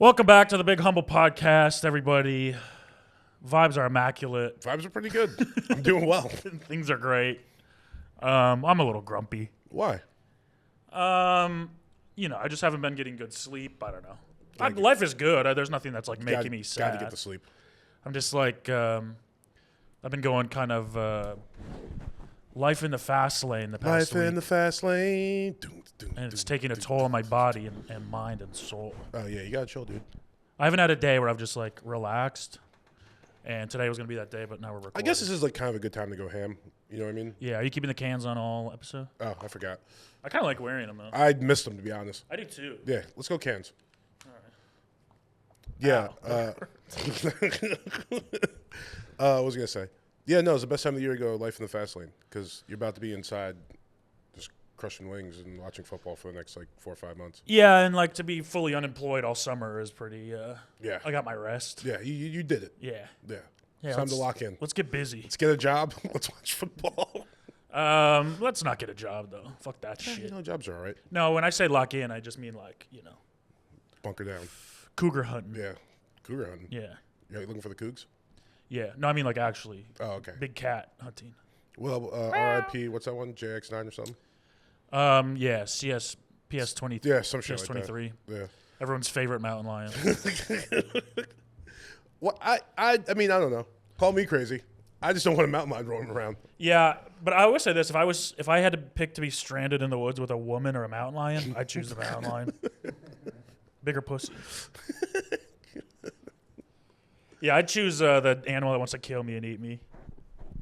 Welcome back to the Big Humble Podcast, everybody. Vibes are immaculate. Vibes are pretty good. I'm doing well. Things are great. I'm a little grumpy. Why? I just haven't been getting good sleep. I don't know. Life is good. There's nothing that's like making me sad. Gotta get the sleep. I'm just like, I've been going kind of life in the fast lane the past week. Life in the fast lane. And it's taking a toll on my body and mind and soul. Oh, yeah, you gotta chill, dude. I haven't had a day where I've just like relaxed. And today was going to be that day, but now we're recording. I guess this is like kind of a good time to go ham. You know what I mean? Yeah, are you keeping the cans on all episode? Oh, I forgot. I kind of like wearing them, though. I missed them, to be honest. I do, too. Yeah, let's go cans. All right. Yeah. What was I going to say? Yeah, no, it's the best time of the year to go life in the fast lane because you're about to be inside just crushing wings and watching football for the next, 4 or 5 months. Yeah, and like to be fully unemployed all summer is pretty, yeah. I got my rest. Yeah, you did it. Yeah. Yeah. Yeah, it's time to lock in. Let's get busy. Let's get a job. Let's watch football. Let's not get a job, though. Fuck that shit. You know, jobs are all right. No, when I say lock in, I just mean Bunker down. cougar hunting. Yeah. Cougar hunting. Yeah. You're looking for the cougs? Yeah. No, I mean like actually. Oh, okay. Big cat hunting. Well, RIP, what's that one? JX9 or something? Yeah, PS23. Yeah, some shit PS23. like that. Yeah. Everyone's favorite mountain lion. Well, I mean, I don't know. Call me crazy. I just don't want a mountain lion roaming around. Yeah, but I always say this: if I had to pick to be stranded in the woods with a woman or a mountain lion, I'd choose the mountain lion. Bigger pussy. Yeah, I'd choose the animal that wants to kill me and eat me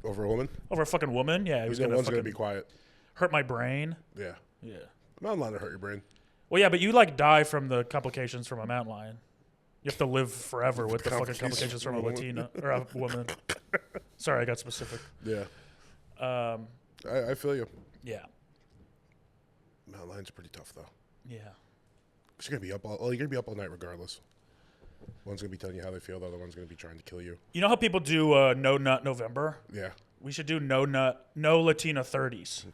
Over a woman? over a fucking woman. Yeah, who's One's gonna gonna be quiet. hurt my brain. Yeah. Yeah. Mountain lion will hurt your brain. Well, yeah, but you die from the complications from a mountain lion. You have to live forever with the fucking complications from a Latina or a woman. Sorry, I got specific. Yeah. I feel you. Yeah. Mountain lions are pretty tough though. Yeah. You're gonna be up all night regardless. One's gonna be telling you how they feel. The other one's gonna be trying to kill you. You know how people do No Nut November? Yeah. We should do No Latina 30s.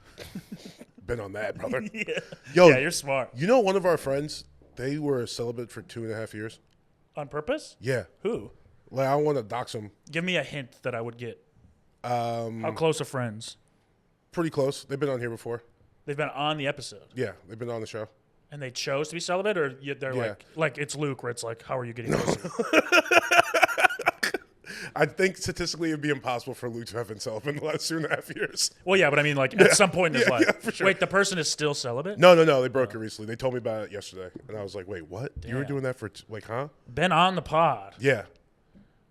Been on that, brother. Yeah. Yo, Yeah, you're smart. You know, one of our friends, they were celibate for 2.5 years. On purpose? Yeah. Who? Like, I don't want to dox them. Give me a hint that I would get. How close are friends? Pretty close. They've been on here before. They've been on the episode. Yeah, they've been on the show. And they chose to be celibate, or they're Yeah. like it's Luke, where it's like, how are you getting pussy? I think statistically it'd be impossible for Luke to have been celibate in the last 2.5 years. Well, yeah, but I mean, like at some point in his life. Yeah, for sure. Wait, the person is still celibate? No. They broke it recently. They told me about it yesterday, and I was like, "Wait, what? You were Damn. doing that for huh?" Been on the pod. Yeah.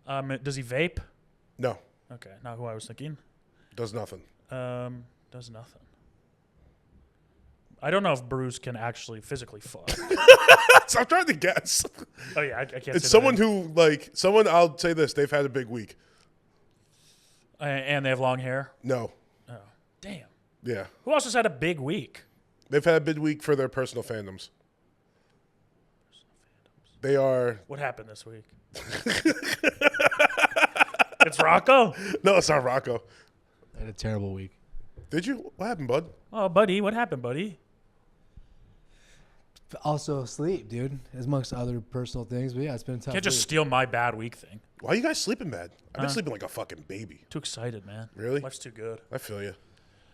Does he vape? No. Okay, not who I was thinking. Does nothing. Does nothing. I don't know if Bruce can actually physically fuck. So I'm trying to guess. Oh yeah, I can't. It's say someone that. who I'll say this. They've had a big week. And they have long hair. No. Oh, damn. Yeah. Who else has had a big week? They've had a big week for their personal fandoms. They are. What happened this week? It's Rocco. No, it's not Rocco. I had a terrible week. Did you? What happened, bud? Oh, buddy, what happened, buddy? Also sleep, dude, amongst other personal things. But yeah, it's been a tough. Can't just week. steal my bad week thing. Why are you guys sleeping bad? I've been sleeping like a fucking baby. Too excited, man. Really? Life's too good. I feel you.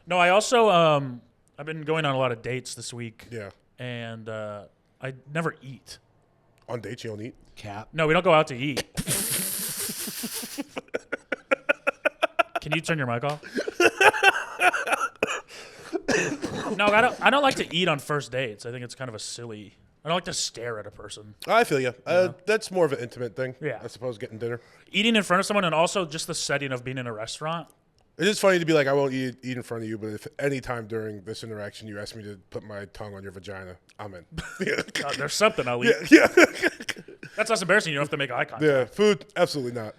No, I also I've been going on a lot of dates this week. Yeah. And I never eat. On dates, you don't eat? Cap. No, we don't go out to eat. Can you turn your mic off? No, I don't like to eat on first dates. I think it's kind of a silly. I don't like to stare at a person. I feel you. That's more of an intimate thing. Yeah. I suppose getting dinner. Eating in front of someone, and also just the setting of being in a restaurant. It is funny to be like, I won't eat in front of you, but if any time during this interaction you ask me to put my tongue on your vagina, I'm in. God, there's something I'll eat. Yeah. That's less embarrassing. You don't have to make eye contact. Yeah. Food, absolutely not.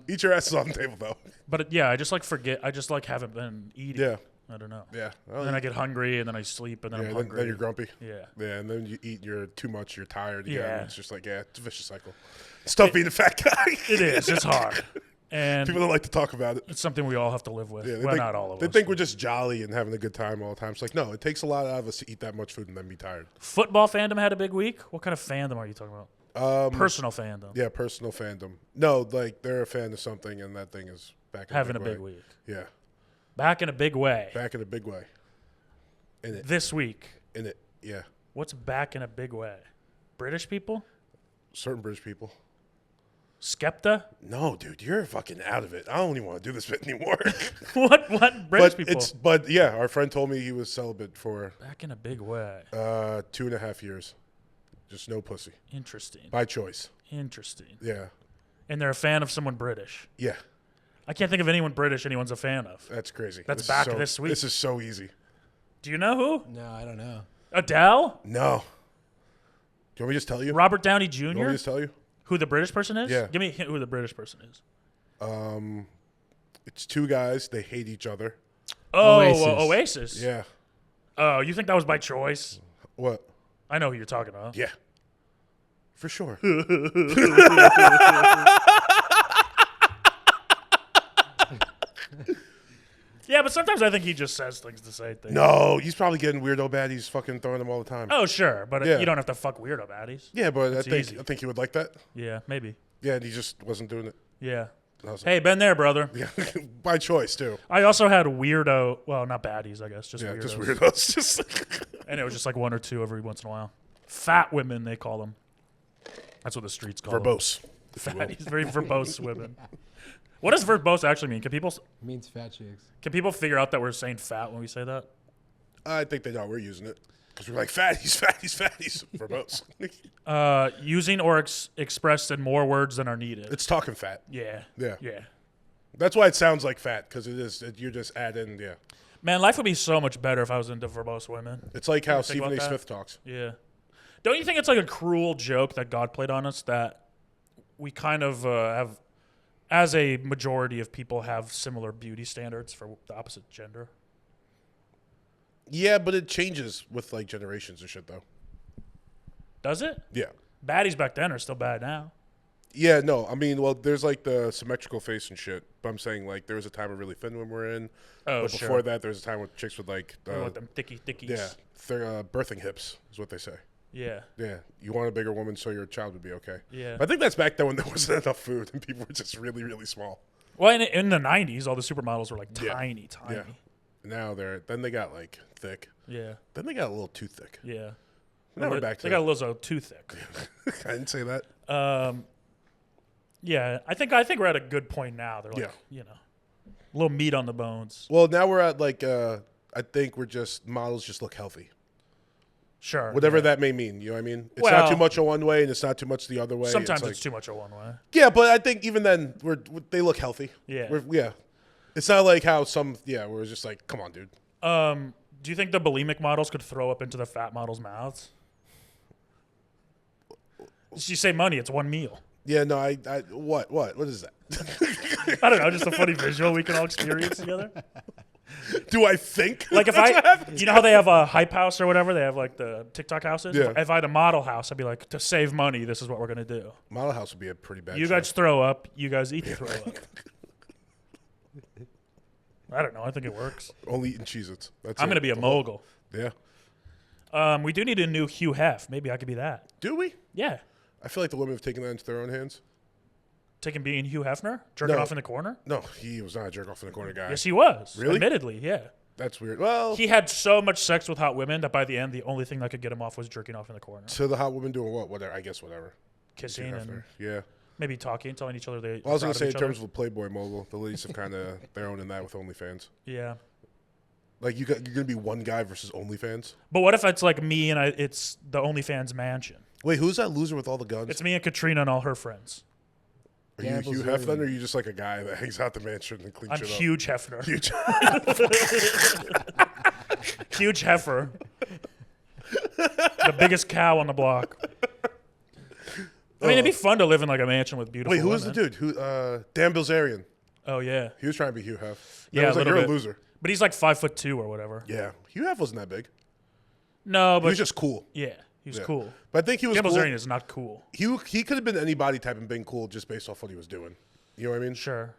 Eat your asses on the table though. But yeah, I just forget. I just haven't been eating. Yeah. I don't know. Yeah. And then I get hungry, and then I sleep, and then I'm hungry. Then you're grumpy. Yeah. Yeah, and then you eat, you're too much, you're tired again. Yeah. It's just it's a vicious cycle. It's tough being a fat guy. It is. It's hard. And People don't like to talk about it. it's something we all have to live with. Yeah, Well, not all of They us. think we're just jolly and having a good time all the time. It's like, no, it takes a lot out of us to eat that much food and then be tired. Football fandom had a big week. What kind of fandom are you talking about? Personal fandom. Yeah, personal fandom. No, like they're a fan of something, and that thing is back in Having a a big big way. week. Yeah, Back in a big way. back in a big way. In it. This week. In it. Yeah. What's back in a big way? British people? Certain British people. Skepta? No, dude, you're fucking out of it. I don't even want to do this bit anymore. What British people? But yeah, our friend told me he was celibate for Back in a big way. 2.5 years. Just no pussy. Interesting. By choice. Interesting. Yeah. And they're a fan of someone British. Yeah. I can't think of anyone British anyone's a fan of. That's crazy. That's This back is so, this week. This is so easy. Do you know who? No, I don't know. Adele? No. Do you want me to just tell you? Robert Downey You want me to Jr.? just tell you? Who the British person is? Yeah. Give me a hint who the British person is. It's two guys. They hate each other. Oh, Oasis. Oasis. Yeah. Oh, you think that was by choice? What? I know who you're talking about. Yeah. For sure. Yeah, but sometimes I think he just says things to say things. No, he's probably getting weirdo baddies fucking throwing them all the time. Oh, sure, but Yeah. you don't have to fuck weirdo baddies. Yeah, but I easy. think he would like that. Yeah, maybe. Yeah, and he just wasn't doing it. Yeah. I was Hey, been there, brother. like, yeah, by choice too. I also had weirdo, well, not baddies, I guess, just Yeah, weirdos. just weirdos. Just And it was just like one or two every once in a while. Fat women, they call them. That's what the streets call verbose. them. Fatties, very verbose women. What does verbose actually mean? Can people It means fat chicks. figure out that we're saying fat when we say that? I think they know we're using it because we're like fatties, fatties, fatties. Verbose. Using or expressed in more words than are needed. It's talking fat. Yeah. Yeah. Yeah. That's why it sounds like fat because it is. You just add in. Yeah. Man, life would be so much better if I was into verbose women. It's like how think Stephen A. about that? Smith talks. Yeah. Don't you think it's like a cruel joke that God played on us that we kind of have, as a majority of people, have similar beauty standards for the opposite gender? Yeah, but it changes with like generations and shit though. Does it? Yeah. Baddies back then are still bad now. Yeah, no, I mean, well, there's like the symmetrical face and shit, but I'm saying like there was a time of really thin women were in. Oh, But sure. before that, there was a time with chicks with like, They want them thickies. yeah, birthing hips is what they say. Yeah. Yeah, you want a bigger woman so your child would be okay. Yeah. I think that's back then when there wasn't enough food and people were just really, really small. Well, in the 90s, all the supermodels were like Yeah. tiny. Yeah. Now then they got like thick. Yeah. Then they got a little too thick. Yeah. Now we're back to They got a little too thick. I didn't say that. Yeah, I think we're at a good point now. They're like, Yeah. you know, a little meat on the bones. Well, now we're at like, I think we're just, models just look healthy. Sure. Whatever yeah. that may mean, you know what I mean? It's Well- not too much one way and it's not too much the other way. Sometimes like, it's too much of one way. yeah, but I think even then they look healthy. Yeah. Yeah. It's not like how where it's just like, come on, dude. Do you think the bulimic models could throw up into the fat models' mouths? You say money, it's one meal. Yeah, no, what is that? I don't know, just a funny visual we can all experience together. Do I think? Like if you know how they have a hype house or whatever? They have like the TikTok houses? Yeah. If I had a model house, I'd be like, to save money, this is what we're going to do. Model House would be a pretty bad You show. guys throw up, you guys eat the throw up. I don't know, I think it works. Only eating Cheez-Its. That's I'm it. going to be a mogul. Yeah. We do need a new Hugh Hef. Maybe I could be that. Do we? Yeah. I feel like the women have taken that into their own hands. Taking being Hugh Hefner? Jerking No. off in the corner? No, he was not a jerk off in the corner guy. Yes, he was. Really? Admittedly, yeah. That's weird. Well, He had so much sex with hot women that by the end, the only thing that could get him off was jerking off in the corner. to the hot women doing what? Whatever. I guess whatever. Kissing Hugh and Hefner. Yeah. maybe talking, telling each other they Well, I was going gonna to say in terms of a Playboy mogul, the ladies have kind of their own in that with OnlyFans. Yeah. Like you're gonna be one guy versus OnlyFans. But what if it's like me and it's the OnlyFans mansion? Wait, who's that loser with all the guns? It's me and Katrina and all her friends. Are you Gambles Hugh are Hefner, in. or are you just like a guy that hangs out the mansion and cleans I'm shit huge Hefner. up? Huge. Huge heifer. The biggest cow on the block. I mean, it'd be fun to live in like a mansion with beautiful Wait, who was the women. dude? Dan Bilzerian. Oh, yeah. He was trying to be Hugh Hef. Yeah, I was a like, little you're bit. a loser. But he's like 5'2" or whatever. Yeah, Hugh Hef wasn't that big. No, He but was just cool. yeah, he was Yeah. cool. But I think he was Gamble cool. Zarian is not cool. He could have been any body type and been cool just based off what he was doing. You know what I mean? Sure.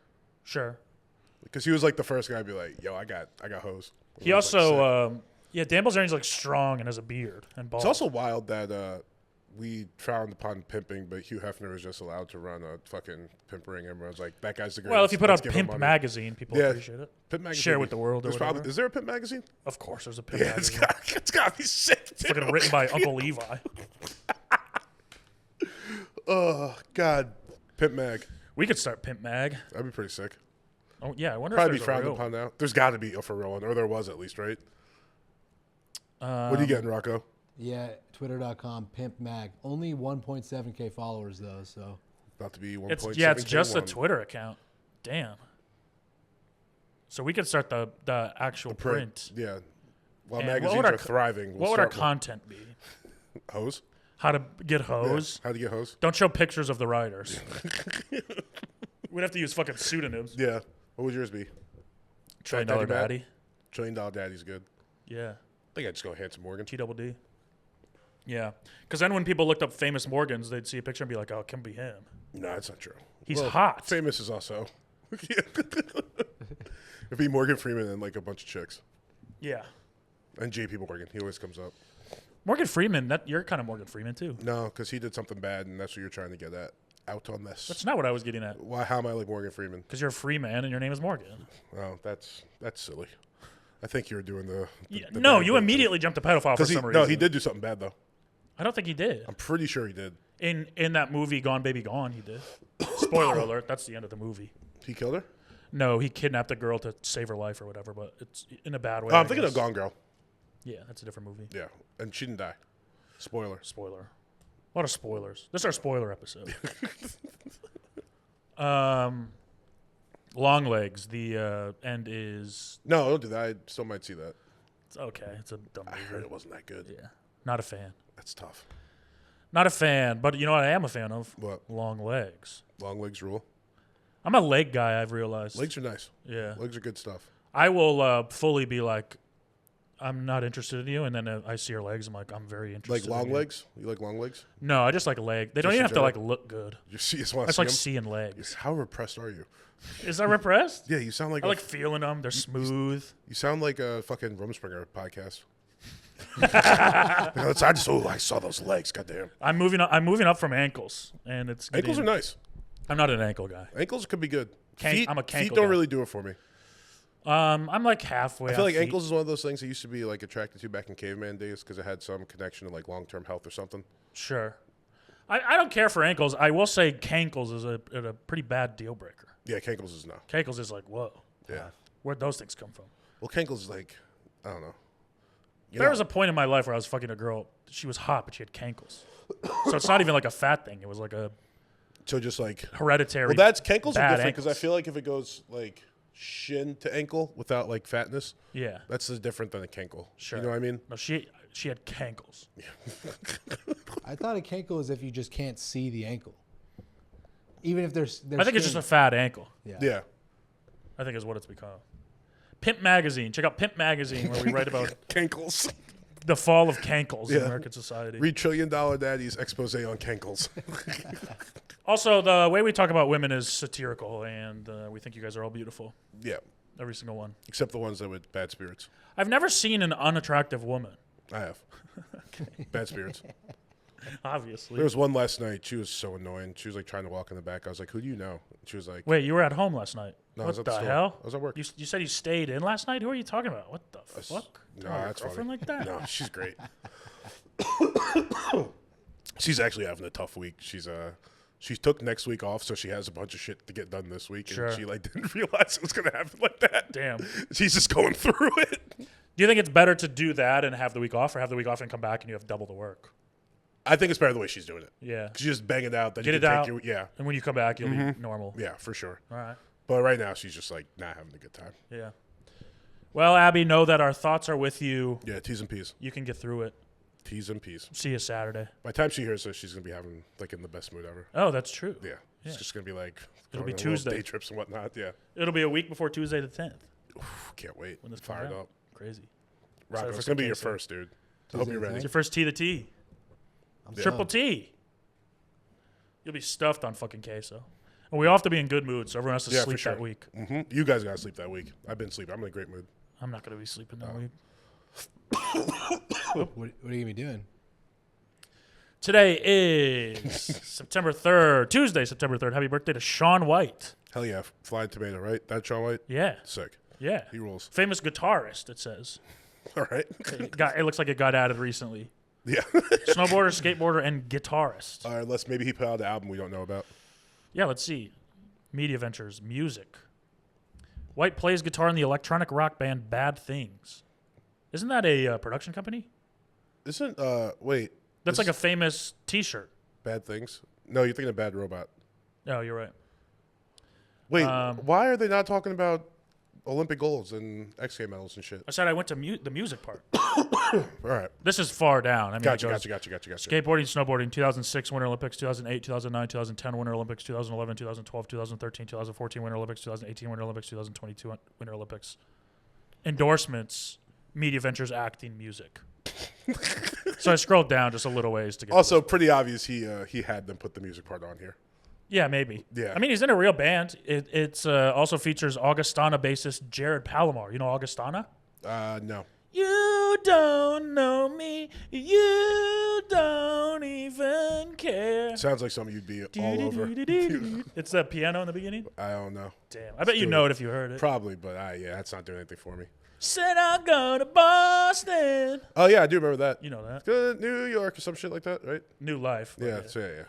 Because he was like the first guy to be like, "Yo, I got hoes." He I was like, sick. also, Dan Bilzerian's like strong and has a beard and bald. It's also wild that we frowned upon pimping, but Hugh Hefner was just allowed to run a fucking pimp ring. Everyone's like, that guy's the greatest. Well, if you put Let's out give him Pimp money. magazine, people appreciate it. Pimp magazine. Share with the world or There's whatever. is there a Pimp magazine? Of course, there's a Pimp Yeah, magazine. it's got to be sick. It's fucking written by Uncle Levi. Oh, God. Pimp mag. We could start Pimp Mag. That'd be pretty sick. Oh yeah, I wonder Probably if be there's a frowned real. upon now. There's got to be a for real one, or there was at least, right? What are you getting, Rocco? Yeah, twitter.com, pimp mag. Only 1.7K followers, though, so. About to be 1.7K. It's just a Twitter account. Damn. So we could start the actual print. Yeah. While And magazines are thriving. What would our content be? Hose? How to get hose? Yeah. How to get hose? Don't show pictures of the riders. We'd have to use fucking pseudonyms. Yeah. What would yours be? $1 Trillion Daddy. $1 Trillion Daddy's good. Yeah. I think I'd just go Handsome Morgan. TDD. Yeah. Because then when people looked up famous Morgans, they'd see a picture and be like, oh, it can be him. No, that's not true. He's hot. Famous is also. It'd be Morgan Freeman and like a bunch of chicks. Yeah. And JP Morgan. He always comes up. Morgan Freeman, you're kind of Morgan Freeman too. No, because he did something bad, and that's what you're trying to get at. Out on this. That's not what I was getting at. Why? How am I like Morgan Freeman? Because you're a free man and your name is Morgan. Oh, that's silly. I think you were doing the no, bad you bit. immediately jumped to pedophile for some reason. No, he did do something bad though. I don't think he did. I'm pretty sure he did. In that movie, Gone Baby Gone, he did. Spoiler alert, that's the end of the movie. He killed her? No, he kidnapped a girl to save her life or whatever, but it's in a bad way. Oh, I'm I thinking of guess. Gone Girl. Yeah, that's a different movie. Yeah, and she didn't die. Spoiler. Spoiler. A lot of spoilers. This is our spoiler episode. Long Legs. The end is No, don't do that. I still might see that. it's okay. It's a dumb I movie. heard it wasn't that good. Yeah, not a fan. That's tough. Not a fan. But you know what? I am a fan of What? Long Legs. Long legs rule. I'm a leg guy. I've realized. Legs are nice. Yeah. Legs are good stuff. I will fully be like, I'm not interested in you, and then I see her legs. I'm like, I'm very interested. Like long in you. legs? You like long legs? No, I just like leg. They don't Just even in have to general? like look good. You just I want to just see like them? seeing legs. How repressed are you? Is that repressed? Yeah, you sound like I like feeling them. They're smooth. you sound like a fucking Rumspringer podcast. I saw those legs. Goddamn. I'm moving up from ankles, and it's Ankles are getting- nice. I'm not an ankle guy. Ankles could be good. I'm a feet cankle don't guy. really do it for me. I'm like halfway. I feel on like feet. ankles is one of those things I used to be like attracted to back in caveman days because it had some connection to like long-term health or something. Sure. I don't care for ankles. I will say cankles is a pretty bad deal breaker. Yeah, cankles is no. Cankles is like, whoa. Yeah. Where'd those things come from? Well, cankles is like, I don't know. There was a point in my life where I was fucking a girl. She was hot, but she had cankles. So it's not even like a fat thing. It was like a So just like, hereditary. well, that's cankles are bad different because I ankles. feel like if it goes like shin to ankle without like fatness, Yeah. that's different than a cankle. Sure. You know what I mean? No, she had cankles. I thought a cankle is if you just can't see the ankle. Even if there's I think it's just a fat ankle. Yeah. I think is what it's become. Pimp Magazine. Check out Pimp Magazine where we write about Cankles. the fall of cankles in Yeah. American society. Read $1 Trillion Daddy's expose on cankles. Also, the way we talk about women is satirical, and we think you guys are all beautiful. Yeah. Every single one. Except the ones that with bad spirits. I've never seen an unattractive woman, I have. Bad spirits. obviously. There was one last night. She was so annoying. She was like trying to walk in the back. I was like, "Who do you know?" She was like, Wait, you were at home last night. No, I What was at the the store. hell? I was at work. You said you stayed in last night? Who are you talking about? What the fuck? No, Tell your that's girlfriend funny. like that? No, she's great. She's actually having a tough week. She took next week off, so she has a bunch of shit to get done this week, Sure. and she like didn't realize it was gonna happen like that. Damn. She's just going through it. Do you think it's better to do that and have the week off, or have the week off and come back and you have double the work? I think it's better the way she's doing it. Yeah. She's just banging it out. Then Get you it can out. take yeah, And when you come back, you'll be normal. yeah, for sure. All right. But right now, she's just like not having a good time. Yeah. Well, Abby, know that our thoughts are with you. Yeah, T's and P's. You can get through it. T's and P's. See you Saturday. By the time she hears this, she's gonna be having like in the best mood ever. Oh, that's true. Yeah, it's just gonna be like It'll going be on little Tuesday. day trips and whatnot. Yeah, It'll be a week before Tuesday the 10th. can't wait. When this comes Fired out. up. Crazy. Rocco, for it's gonna be your queso. first, dude. I hope you're Tuesday, ready. It's your first T the T. I'm Triple stoked. T. You'll be stuffed on fucking queso. And we all have to be in good mood, so everyone has to Yeah, for sleep sure. that week. You guys gotta sleep that week. I've been sleeping. I'm in a great mood. I'm not going to be sleeping that week. What are you gonna be doing? Today is September 3rd, Tuesday, September 3rd. Happy birthday to Shaun White. Hell yeah, Flying Tomato, right? That's Shaun White. Yeah. Sick. Yeah. He rules. Famous guitarist, it says. All right. It looks like it got added recently. Yeah. Snowboarder, skateboarder, and guitarist. Unless maybe he put out an album we don't know about. Yeah, let's see. Media ventures, music. White plays guitar in the electronic rock band Bad Things. Isn't that a production company? Isn't wait? That's like a famous T-shirt. Bad Things. No, you're thinking of Bad Robot. Oh, you're right. Wait, why are they not talking about Olympic golds and X Games medals and shit? I said I went to the music part. All right. This is far down. I mean, Gotcha. Skateboarding, snowboarding, 2006 Winter Olympics, 2008, 2009, 2010 Winter Olympics, 2011, 2012, 2013, 2014 Winter Olympics, 2018 Winter Olympics, 2022 Winter Olympics. Endorsements, media ventures, acting, music. So I scrolled down just a little ways to get. Also, pretty obvious he had them put the music part on here. Yeah, maybe. Yeah. I mean, he's in a real band. It's also features Augustana bassist Jared Palomar. You know Augustana? No. You don't know me. You don't even care. Sounds like something you'd be all over. It's the piano in the beginning? I don't know. Damn. I bet you know it if you heard it. Probably, but yeah, that's not doing anything for me. Said I'll go to Boston. Oh, yeah, I do remember that. You know that. Go to New York or some shit like that, right? New Life. Yeah, so yeah.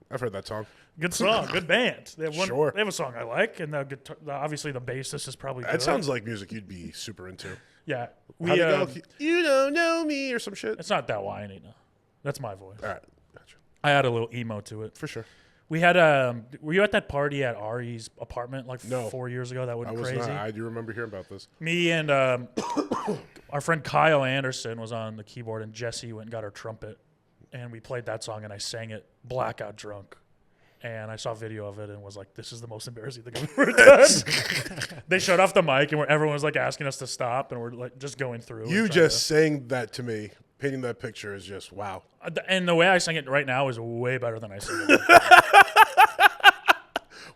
I've heard that song. Good song. Good band. They have Sure. They have a song I like, and the guitar, obviously the bassist is probably good. That sounds like music you'd be super into. Yeah. How'd it go? You don't know me or some shit? It's not that whiny, no. That's my voice. All right. Gotcha. I add a little emo to it. For sure. We had were you at that party at Ari's apartment like 4 years ago? That went crazy. I was not. I do remember hearing about this. Me and our friend Kyle Anderson was on the keyboard, and Jesse went and got her trumpet, and we played that song, and I sang it blackout drunk. And I saw a video of it and was like, this is the most embarrassing thing I've ever done. They shut off the mic, and everyone was like asking us to stop, and we're like just going through. You just saying that to me, painting that picture is just wow. And the way I sing it right now is way better than I sing it.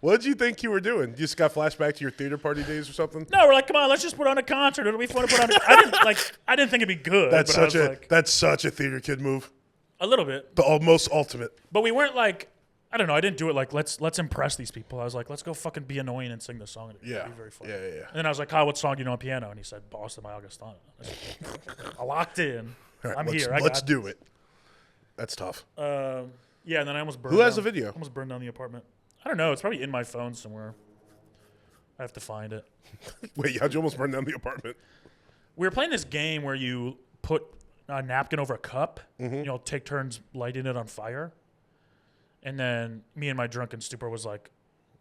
What did you think you were doing? You just got flashback to your theater party days or something? No, we're like, come on, let's just put on a concert. It'll be fun to put on. I didn't think it'd be good. That's but such a theater kid move. A little bit. The most ultimate. But we weren't like, I don't know. I didn't do it like let's impress these people. I was like, let's go fucking be annoying and sing the song. It'd be very fun. Yeah. And then I was like, Kyle, what song do you know on piano? And he said, Boston by Augustana. I locked in. Right, I'm here. Let's do it. That's tough. Yeah, and then I almost burned. Who has the video? Almost burned down the apartment. I don't know. It's probably in my phone somewhere. I have to find it. Wait, how'd you almost burn down the apartment? We were playing this game where you put a napkin over a cup. Mm-hmm. Take turns lighting it on fire. And then me and my drunken stupor was like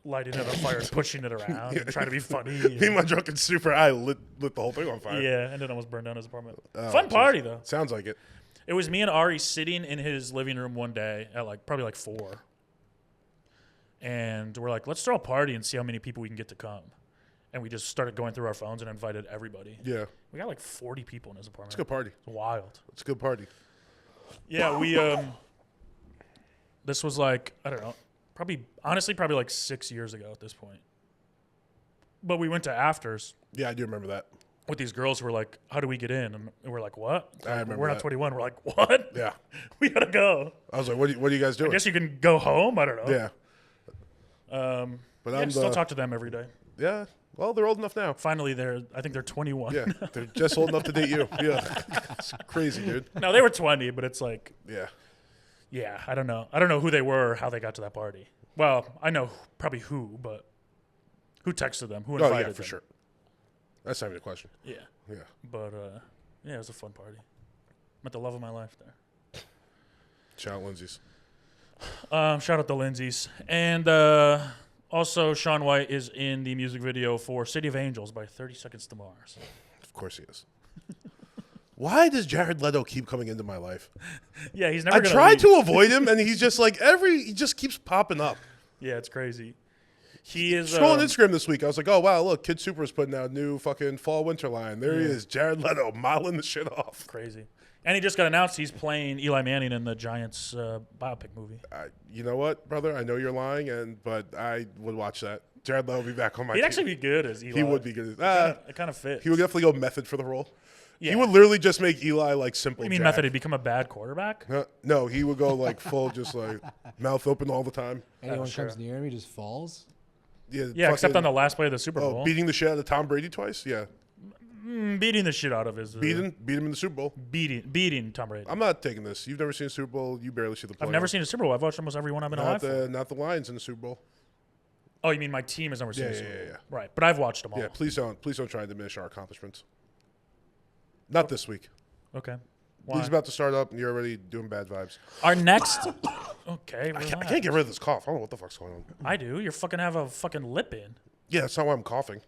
lighting it on fire and pushing it around and trying to be funny. Me and my drunken stupor, I lit the whole thing on fire. Yeah, and then almost burned down his apartment. Fun party, though. Sounds like it. It was me and Ari sitting in his living room one day at probably 4. And we're like, let's throw a party and see how many people we can get to come. And we just started going through our phones and invited everybody. Yeah. We got 40 people in his apartment. It's a good party. It's wild. It's a good party. Yeah, we this was I don't know, probably 6 years ago at this point. But we went to afters. Yeah, I do remember that. With these girls who were like, how do we get in? And we're like, what? I remember We're not that. 21. We're like, what? Yeah. We gotta go. I was like, what are you guys doing? I guess you can go home. I don't know. Yeah. But I still talk to them every day. Yeah. Well, they're old enough now. Finally, I think they're 21. Yeah. They're just old enough to date you. Yeah. It's crazy, dude. No, they were 20, but it's like, Yeah. yeah, I don't know. I don't know who they were or how they got to that party. Well, I know probably who, but who texted them? Who invited them? Oh, yeah, for sure. That's not even a question. Yeah. Yeah. But, yeah, it was a fun party. Met the love of my life there. Shout out Lindsay's. Shout out to Lindsay's. And also, Shaun White is in the music video for City of Angels by 30 Seconds to Mars. Of course he is. Why does Jared Leto keep coming into my life? Yeah, he's never I going tried to avoid him, and he's just like he just keeps popping up. Yeah, it's crazy. He is Scrolling Instagram this week, I was like, oh, wow, look, Kid Super is putting out a new fucking fall-winter line. There he is, Jared Leto, modeling the shit off. Crazy. And he just got announced he's playing Eli Manning in the Giants biopic movie. You know what, brother? I know you're lying, but I would watch that. Jared Leto will be back on my team. He'd actually be good as Eli. He would be good. It kind of fits. He would definitely go method for the role. Yeah. He would literally just make Eli like simple. You mean jack. method? He'd become a bad quarterback? No, he would go like full, just like mouth open all the time. Anyone sure. comes near him, he just falls. Yeah, except on the last play of the Super Bowl. beating the shit out of Tom Brady twice. Yeah, Beating the shit out of his. beat him in the Super Bowl. Beating Tom Brady. I'm not taking this. You've never seen a Super Bowl. You barely see the play. I've never seen a Super Bowl. I've watched almost every one I've been alive for. Not the Lions in the Super Bowl. Oh, you mean my team has never seen Yeah, a Super Bowl? yeah. Right, but I've watched them all. Yeah, please don't try and diminish our accomplishments. Not this week. Okay. Why? League's about to start up, and you're already doing bad vibes. Our next. Okay, I relax. can't get rid of this cough. I don't know what the fuck's going on. I do. You're fucking have a fucking lip in. Yeah, that's not why I'm coughing.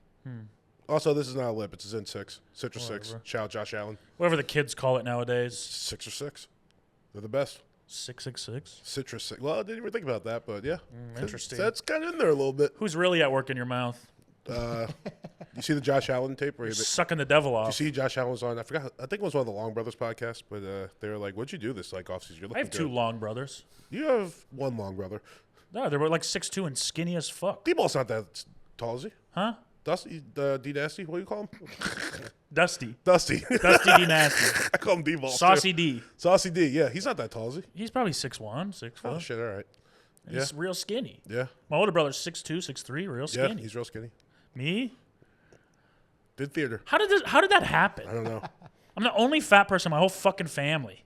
Also, this is not a lip. It's a Zen 6. Citrus 6. Whatever. Shout out Josh Allen. Whatever the kids call it nowadays. 6 or 6. They're the best. 666. Citrus 6. Well, I didn't even think about that, but yeah. Interesting. That's kind of in there a little bit. Who's really at work in your mouth? You see the Josh Allen tape? Where Sucking the devil you off. see Josh Allen was on, I forgot, I think it was one of the Long Brothers podcasts, but they were like, what'd you do this like offseason? You're I have looking two good. long brothers. You have one long brother. No, they were like 6'2" and skinny as fuck. D-Ball's not that tall, is he? Huh? Dusty, D-Nasty, what do you call him? Dusty. Dusty. Dusty D Nasty. I call him D-Ball. Saucy D. Saucy D, yeah. He's not that tall, is he? He's probably 6'1", 6 Oh, foot. shit, all right. He's real skinny. Yeah. My older brother's 6'2", 6'3", real Yeah, skinny. he's real skinny. Me? Did theater. How did that happen? I don't know. I'm the only fat person in my whole fucking family.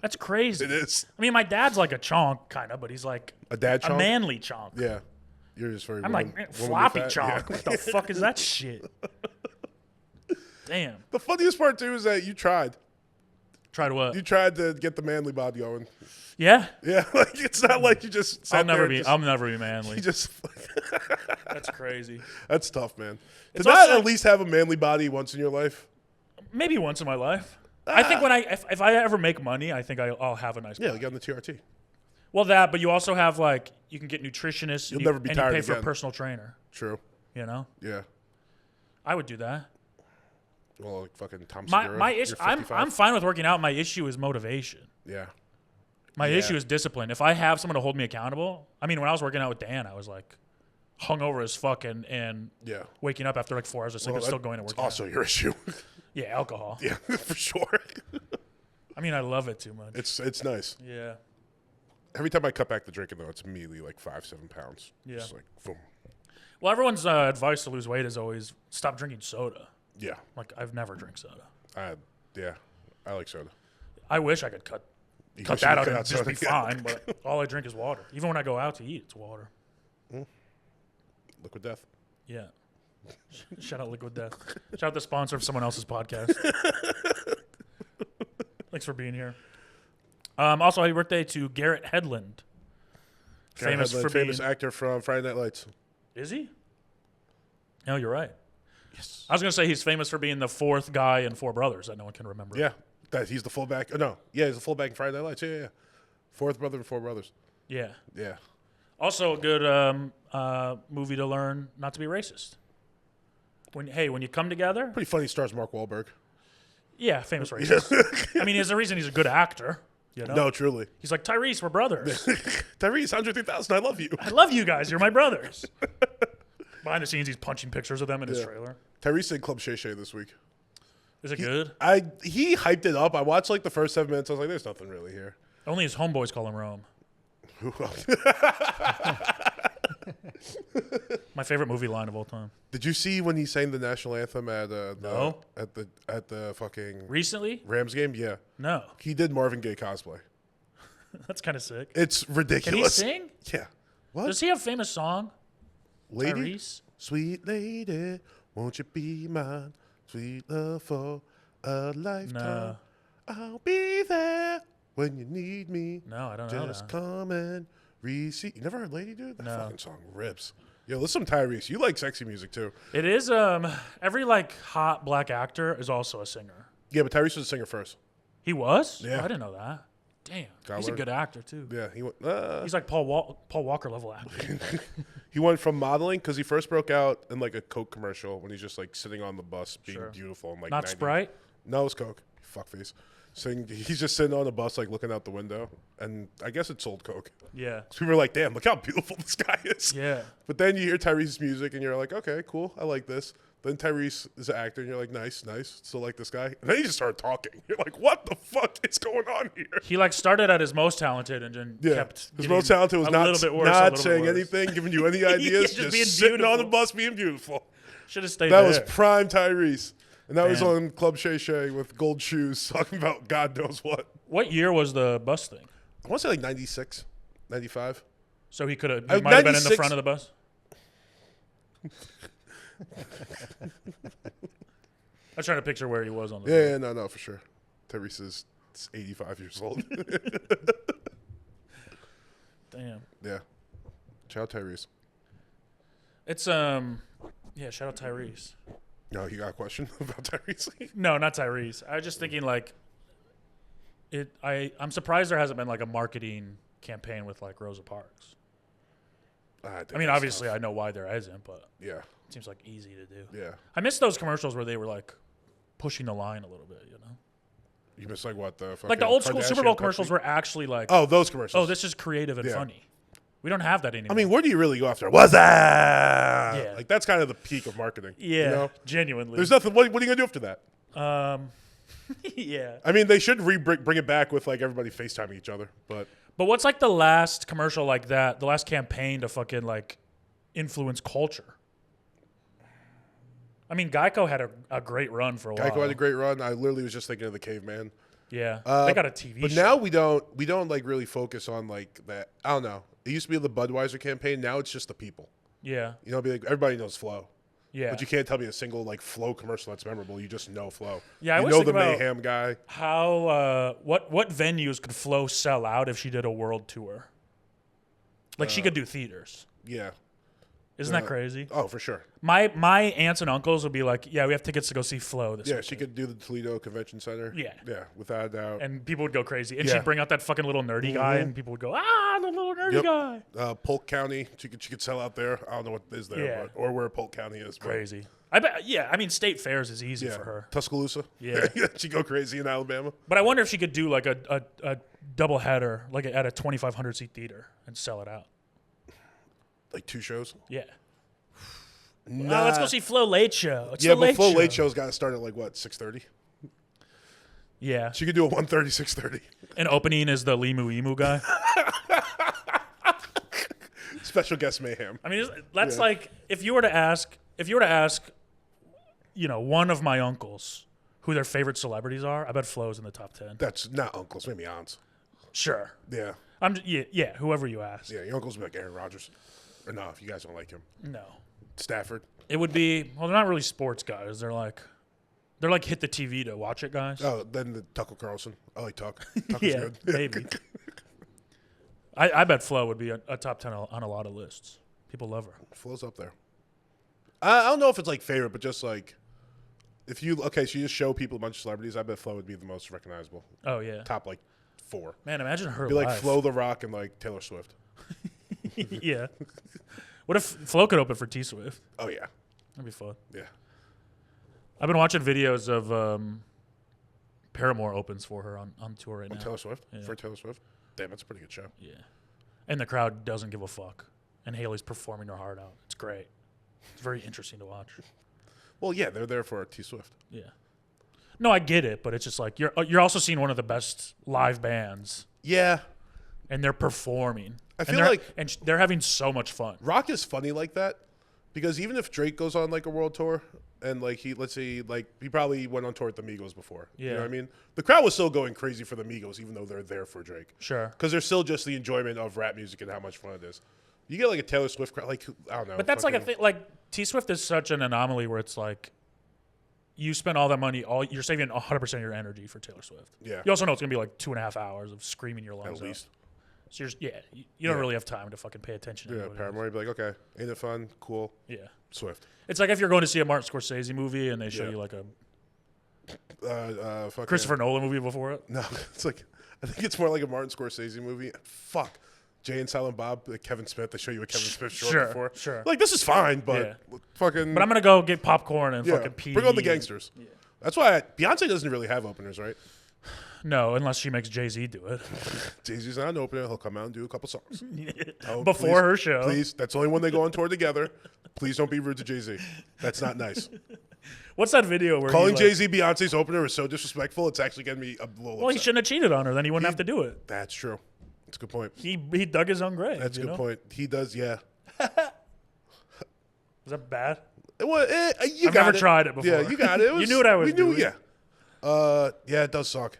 That's crazy. It is. I mean, my dad's like a chonk, kind of, but he's like A dad a chonk? manly chonk. Yeah. You're just very I'm woman- like, womanly floppy fat. chonk. Yeah. What the fuck is that shit? Damn. The funniest part, too, is that you tried. Tried what? You tried to get the manly bod going. Yeah. Yeah, like it's not like you just sat I'll never there be. and just, I'll never be manly. you just That's crazy. That's tough, man. To It's not also at like- least have a manly body once in your life. Maybe once in my life. I think when if I ever make money, I think I'll have a nice Yeah, body. you got on the TRT. Well, that, but you also have like you can get nutritionists. You'll and never be and tired you pay for a again. personal trainer. True. You know, Yeah. I would do that. Well, like fucking Tom My Segura. my You're issue. 55. I'm fine with working out. My issue is motivation. Yeah. My Yeah. issue is discipline. If I have someone to hold me accountable, I mean, when I was working out with Dan, I was like hungover as fuck and Yeah. waking up after like 4 hours of sleep and still going to work. It's also your issue. Yeah, alcohol. Yeah, for sure. I mean, I love it too much. It's nice. Yeah. Every time I cut back the drinking, though, it's immediately like 5-7 pounds. Yeah. Just like, boom. Well, everyone's advice to lose weight is always stop drinking soda. Yeah. Like I've never drank soda. Yeah. I like soda. I wish I could cut You cut should that out cut and out just soda, be yeah. fine. But all I drink is water. Even when I go out to eat, it's water. Liquid Death. Yeah. Shout out Liquid Death. Shout out the sponsor of someone else's podcast. Thanks for being here. Also, happy birthday to Garrett Hedlund. Famous for famous being. actor from Friday Night Lights. Is he? No, you're right. Yes. I was gonna say he's famous for being the fourth guy in Four Brothers that no one can remember. Yeah. That he's the fullback. No. Yeah, he's the fullback in Friday Night Lights. Yeah. Fourth brother and Four Brothers. Yeah. Yeah. Also, a good movie to learn not to be racist. When you come together, Pretty funny stars Mark Wahlberg. yeah, famous racist. I mean, there's a reason he's a good actor. You know? No, truly. He's like, Tyrese, we're brothers. Tyrese, 103,000, I love you. I love you guys. You're my brothers. Behind the scenes, he's punching pictures of them in his Yeah. trailer. Tyrese did Club Shay Shay this week. Is it good? He hyped it up. I watched like the first 7 minutes. I was like, there's nothing really here. Only his homeboys call him Rome. My favorite movie line of all time. Did you see when he sang the national anthem at No. at the fucking Recently? Rams game? Yeah, No. he did Marvin Gaye cosplay. That's kind of sick. It's Can ridiculous. he sing? Yeah. What? Does he have a famous song? Lady, Tyrese? sweet lady, won't you be mine? Sweet love for a lifetime. No. I'll be there when you need me. No, I don't know Just that. come and receive. You never heard Lady, dude? That No. fucking song rips. Yo, listen to Tyrese. You like sexy music too. It is, every like hot black actor is also a singer. Yeah, but Tyrese was a singer first. He was? Yeah. Oh, I didn't know that. Damn. Gotta He's a learn. good actor too. Yeah, he went. He's like Paul Walker level actor. He went from modeling because he first broke out in like a Coke commercial when he's just like sitting on the bus being Sure. beautiful and like Not 90. Sprite? No, it's Coke. Fuckface. He's just sitting on the bus like looking out the window, and I guess it sold Coke. Yeah. So people were like, "Damn, look how beautiful this guy is." Yeah. But then you hear Tyrese's music and you're like, "Okay, cool, I like this." Then Tyrese is an actor, and you're like, nice. Still like this guy. And then he just started talking. You're like, what the fuck is going on here? He like started at his most talented and then kept. His most talented was a not, little bit worse, not saying anything, giving you any ideas, just just being sitting on the beautiful. bus being beautiful. Should have stayed That there. was prime Tyrese. And that was Damn. on Club Shay Shay with gold shoes talking about God knows what. What year was the bus thing? I want to say like 96, 95. So he could have. He might have been in the 96 front of the bus. I'm trying to picture where he was on the. Yeah, no, for sure. Tyrese is 85 years old. Damn. Yeah. Shout out Tyrese. It's yeah. Shout out Tyrese. No, you got a question about Tyrese? No, not Tyrese. I was just thinking like. I'm surprised there hasn't been like a marketing campaign with like Rosa Parks. I mean, obviously, I know why there isn't, but yeah, it seems like easy to do. yeah. I miss those commercials where they were like pushing the line a little bit, you know? You miss like what the Like the old school Super Bowl Kardashian commercials Pepsi? were actually like, Oh, those commercials. oh, this is creative and Yeah. funny. We don't have that anymore. I mean, where do you really go after? What's that? Yeah. Like that's kind of the peak of marketing. yeah, You know? genuinely. There's nothing. What are you gonna do after that? Yeah. I mean, they should bring it back with like everybody FaceTiming each other, but But what's like the last commercial like that? The last campaign to fucking like influence culture. I mean, Geico had a great run for a while. Geico had a great run. I literally was just thinking of the caveman. Yeah, they got a TV But show. now we don't like really focus on like that. I don't know. It used to be the Budweiser campaign. Now it's just the people. Yeah, You know, be like everybody knows Flo. yeah. But you can't tell me a single like Flo commercial that's memorable. You just know Flo. Yeah, I you always know think the about Mayhem guy. How what venues could Flo sell out if she did a world tour? Like she could do theaters. Yeah. Isn't that crazy? Oh, for sure. My aunts and uncles would be like, "Yeah, we have tickets to go see Flo this Yeah, weekend." she could do the Toledo Convention Center. Yeah. Yeah, without a doubt. And people would go crazy. And Yeah. she'd bring out that fucking little nerdy guy, and people would go, "Ah, the little nerdy Yep. guy." Polk County, she could sell out there. I don't know what is there, Yeah. but, or where Polk County is. But Crazy. I bet. Yeah, I mean, State Fairs is easy yeah, for her. Tuscaloosa. Yeah. She'd go crazy in Alabama. But I wonder if she could do like a double header, like at a 2,500 seat theater, and sell it out. Like 2 shows. Yeah. Nah. Oh, let's go see Flo Late Show. It's Yeah, the but Flo Show. Late Show's got to start at like what, 6:30? Yeah. She could do a 1:30, 6:30. And opening is the Limu Emu guy. Special guest Mayhem. I mean, that's Yeah. like if you were to ask, you know, one of my uncles who their favorite celebrities are, I bet Flo's in the top 10. That's not uncles, maybe aunts. Sure. Yeah. Yeah, whoever you ask. Yeah, your uncles would be like Aaron Rodgers. Or no, if you guys don't like him. No. Stafford. It would be, well, they're not really sports guys. They're like hit the TV to watch it guys. Oh, then the Tucker Carlson. I like Tuck. Tucker's Yeah, good. maybe. I bet Flo would be a top 10 on a lot of lists. People love her. Flo's up there. I don't know if it's like favorite, but just like if you so you just show people a bunch of celebrities, I bet Flo would be the most recognizable. Oh, yeah. Top like 4. Man, imagine her Be like live. Flo the Rock and like Taylor Swift. Yeah. What if Flo could open for T Swift? Oh yeah. That'd be fun. Yeah. I've been watching videos of Paramore opens for her on tour right now. Taylor Swift? Yeah. For Taylor Swift? Damn, that's a pretty good show. Yeah. And the crowd doesn't give a fuck. And Haley's performing her heart out. It's great. It's very interesting to watch. Well, yeah, they're there for T Swift. Yeah. No, I get it, but it's just like you're also seeing one of the best live bands, Yeah. and they're performing. I And feel they're- like- and they're having so much fun. Rock is funny like that because even if Drake goes on like a world tour and like let's say like he probably went on tour with the Migos before. You know Yeah. what I mean? The crowd was still going crazy for the Migos even though they're there for Drake. Sure. Because there's still just the enjoyment of rap music and how much fun it is. You get like a Taylor Swift crowd, like I don't know. But that's like a fucking- thing. Like T Swift is such an anomaly where it's like you spend all that money, you're saving 100% of your energy for Taylor Swift. Yeah. You also know it's gonna be like 2.5 hours of screaming your lungs At least. out. So you don't Yeah. really have time to fucking pay attention. to Yeah, what it is. Paramore, you'd be like, okay, ain't it fun? Cool. Yeah. Swift. It's like if you're going to see a Martin Scorsese movie and they show Yeah. you like a Fucking, Christopher Nolan movie before it. No, it's like I think it's more like a Martin Scorsese movie. Fuck. Jay and Silent Bob, like Kevin Smith. They show you a Kevin Smith short Sure, before. sure. Like this is fine, but Yeah. fucking. But I'm gonna go get popcorn and yeah, fucking pee. bring on the gangsters. That's why Beyonce doesn't really have openers, right? No, unless she makes Jay-Z do it Jay-Z's not an opener. He'll come out and do a couple songs. Oh, before please, her show. Please, that's the only when they go on tour together. Please don't be rude to Jay-Z. That's not nice. What's that video where Calling he, like, Jay-Z Beyonce's opener is so disrespectful. It's actually getting me a little Well, he upset. shouldn't have cheated on her. Then he wouldn't have to do it. That's true. That's a good point. He dug his own grave. That's a good point. He does, yeah. Is that bad? Well, you I've got never tried it before. Yeah, you got it. You knew what I was doing. Yeah. Yeah, it does suck.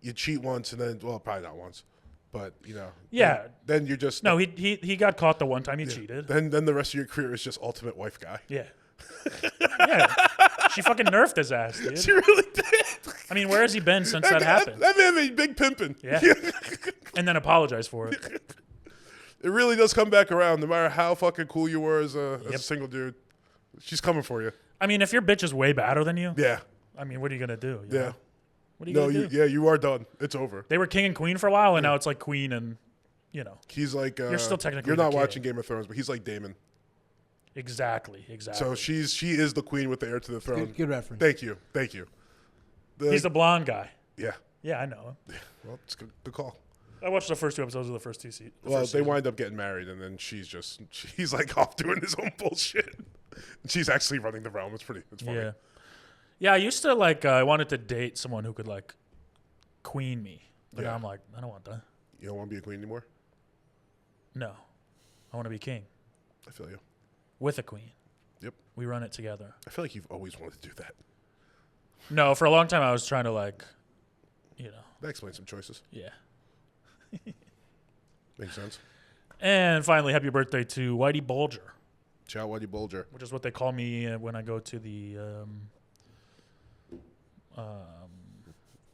You cheat once and then, well, probably not once, but Yeah. Then you're just No, he got caught the one time he cheated. Then the rest of your career is just ultimate wife guy. Yeah. Yeah. She fucking nerfed his ass, dude. She really did. I mean, where has he been since that happened? That man made big pimping. Yeah. And then apologized for it. It really does come back around, no matter how fucking cool you were as a single dude. She's coming for you. I mean, if your bitch is way badder than you, Yeah. I mean, what are you gonna do? Yeah. Know? What are you gonna do? You are done. It's over. They were king and queen for a while, and now it's like queen and, He's like You're still technically you're not the king. watching Game of Thrones, but he's like Daemon. Exactly. So she is the queen with the heir to the throne. Good reference. Thank you. He's the blonde guy. Yeah. Yeah, I know him. Well, it's good call. I watched the first 2 episodes of the first two seasons. Well, they wind up getting married, and then he's like off doing his own bullshit. And she's actually running the realm. It's funny. Yeah. Yeah, I used to I wanted to date someone who could queen me. But now I'm like, I don't want that. You don't want to be a queen anymore? No. I want to be king. I feel you. With a queen. Yep. We run it together. I feel like you've always wanted to do that. No, for a long time I was trying to That explains some choices. Yeah. Makes sense. And finally, happy birthday to Whitey Bulger, Ciao, Whitey Bulger. which is what they call me when I go to the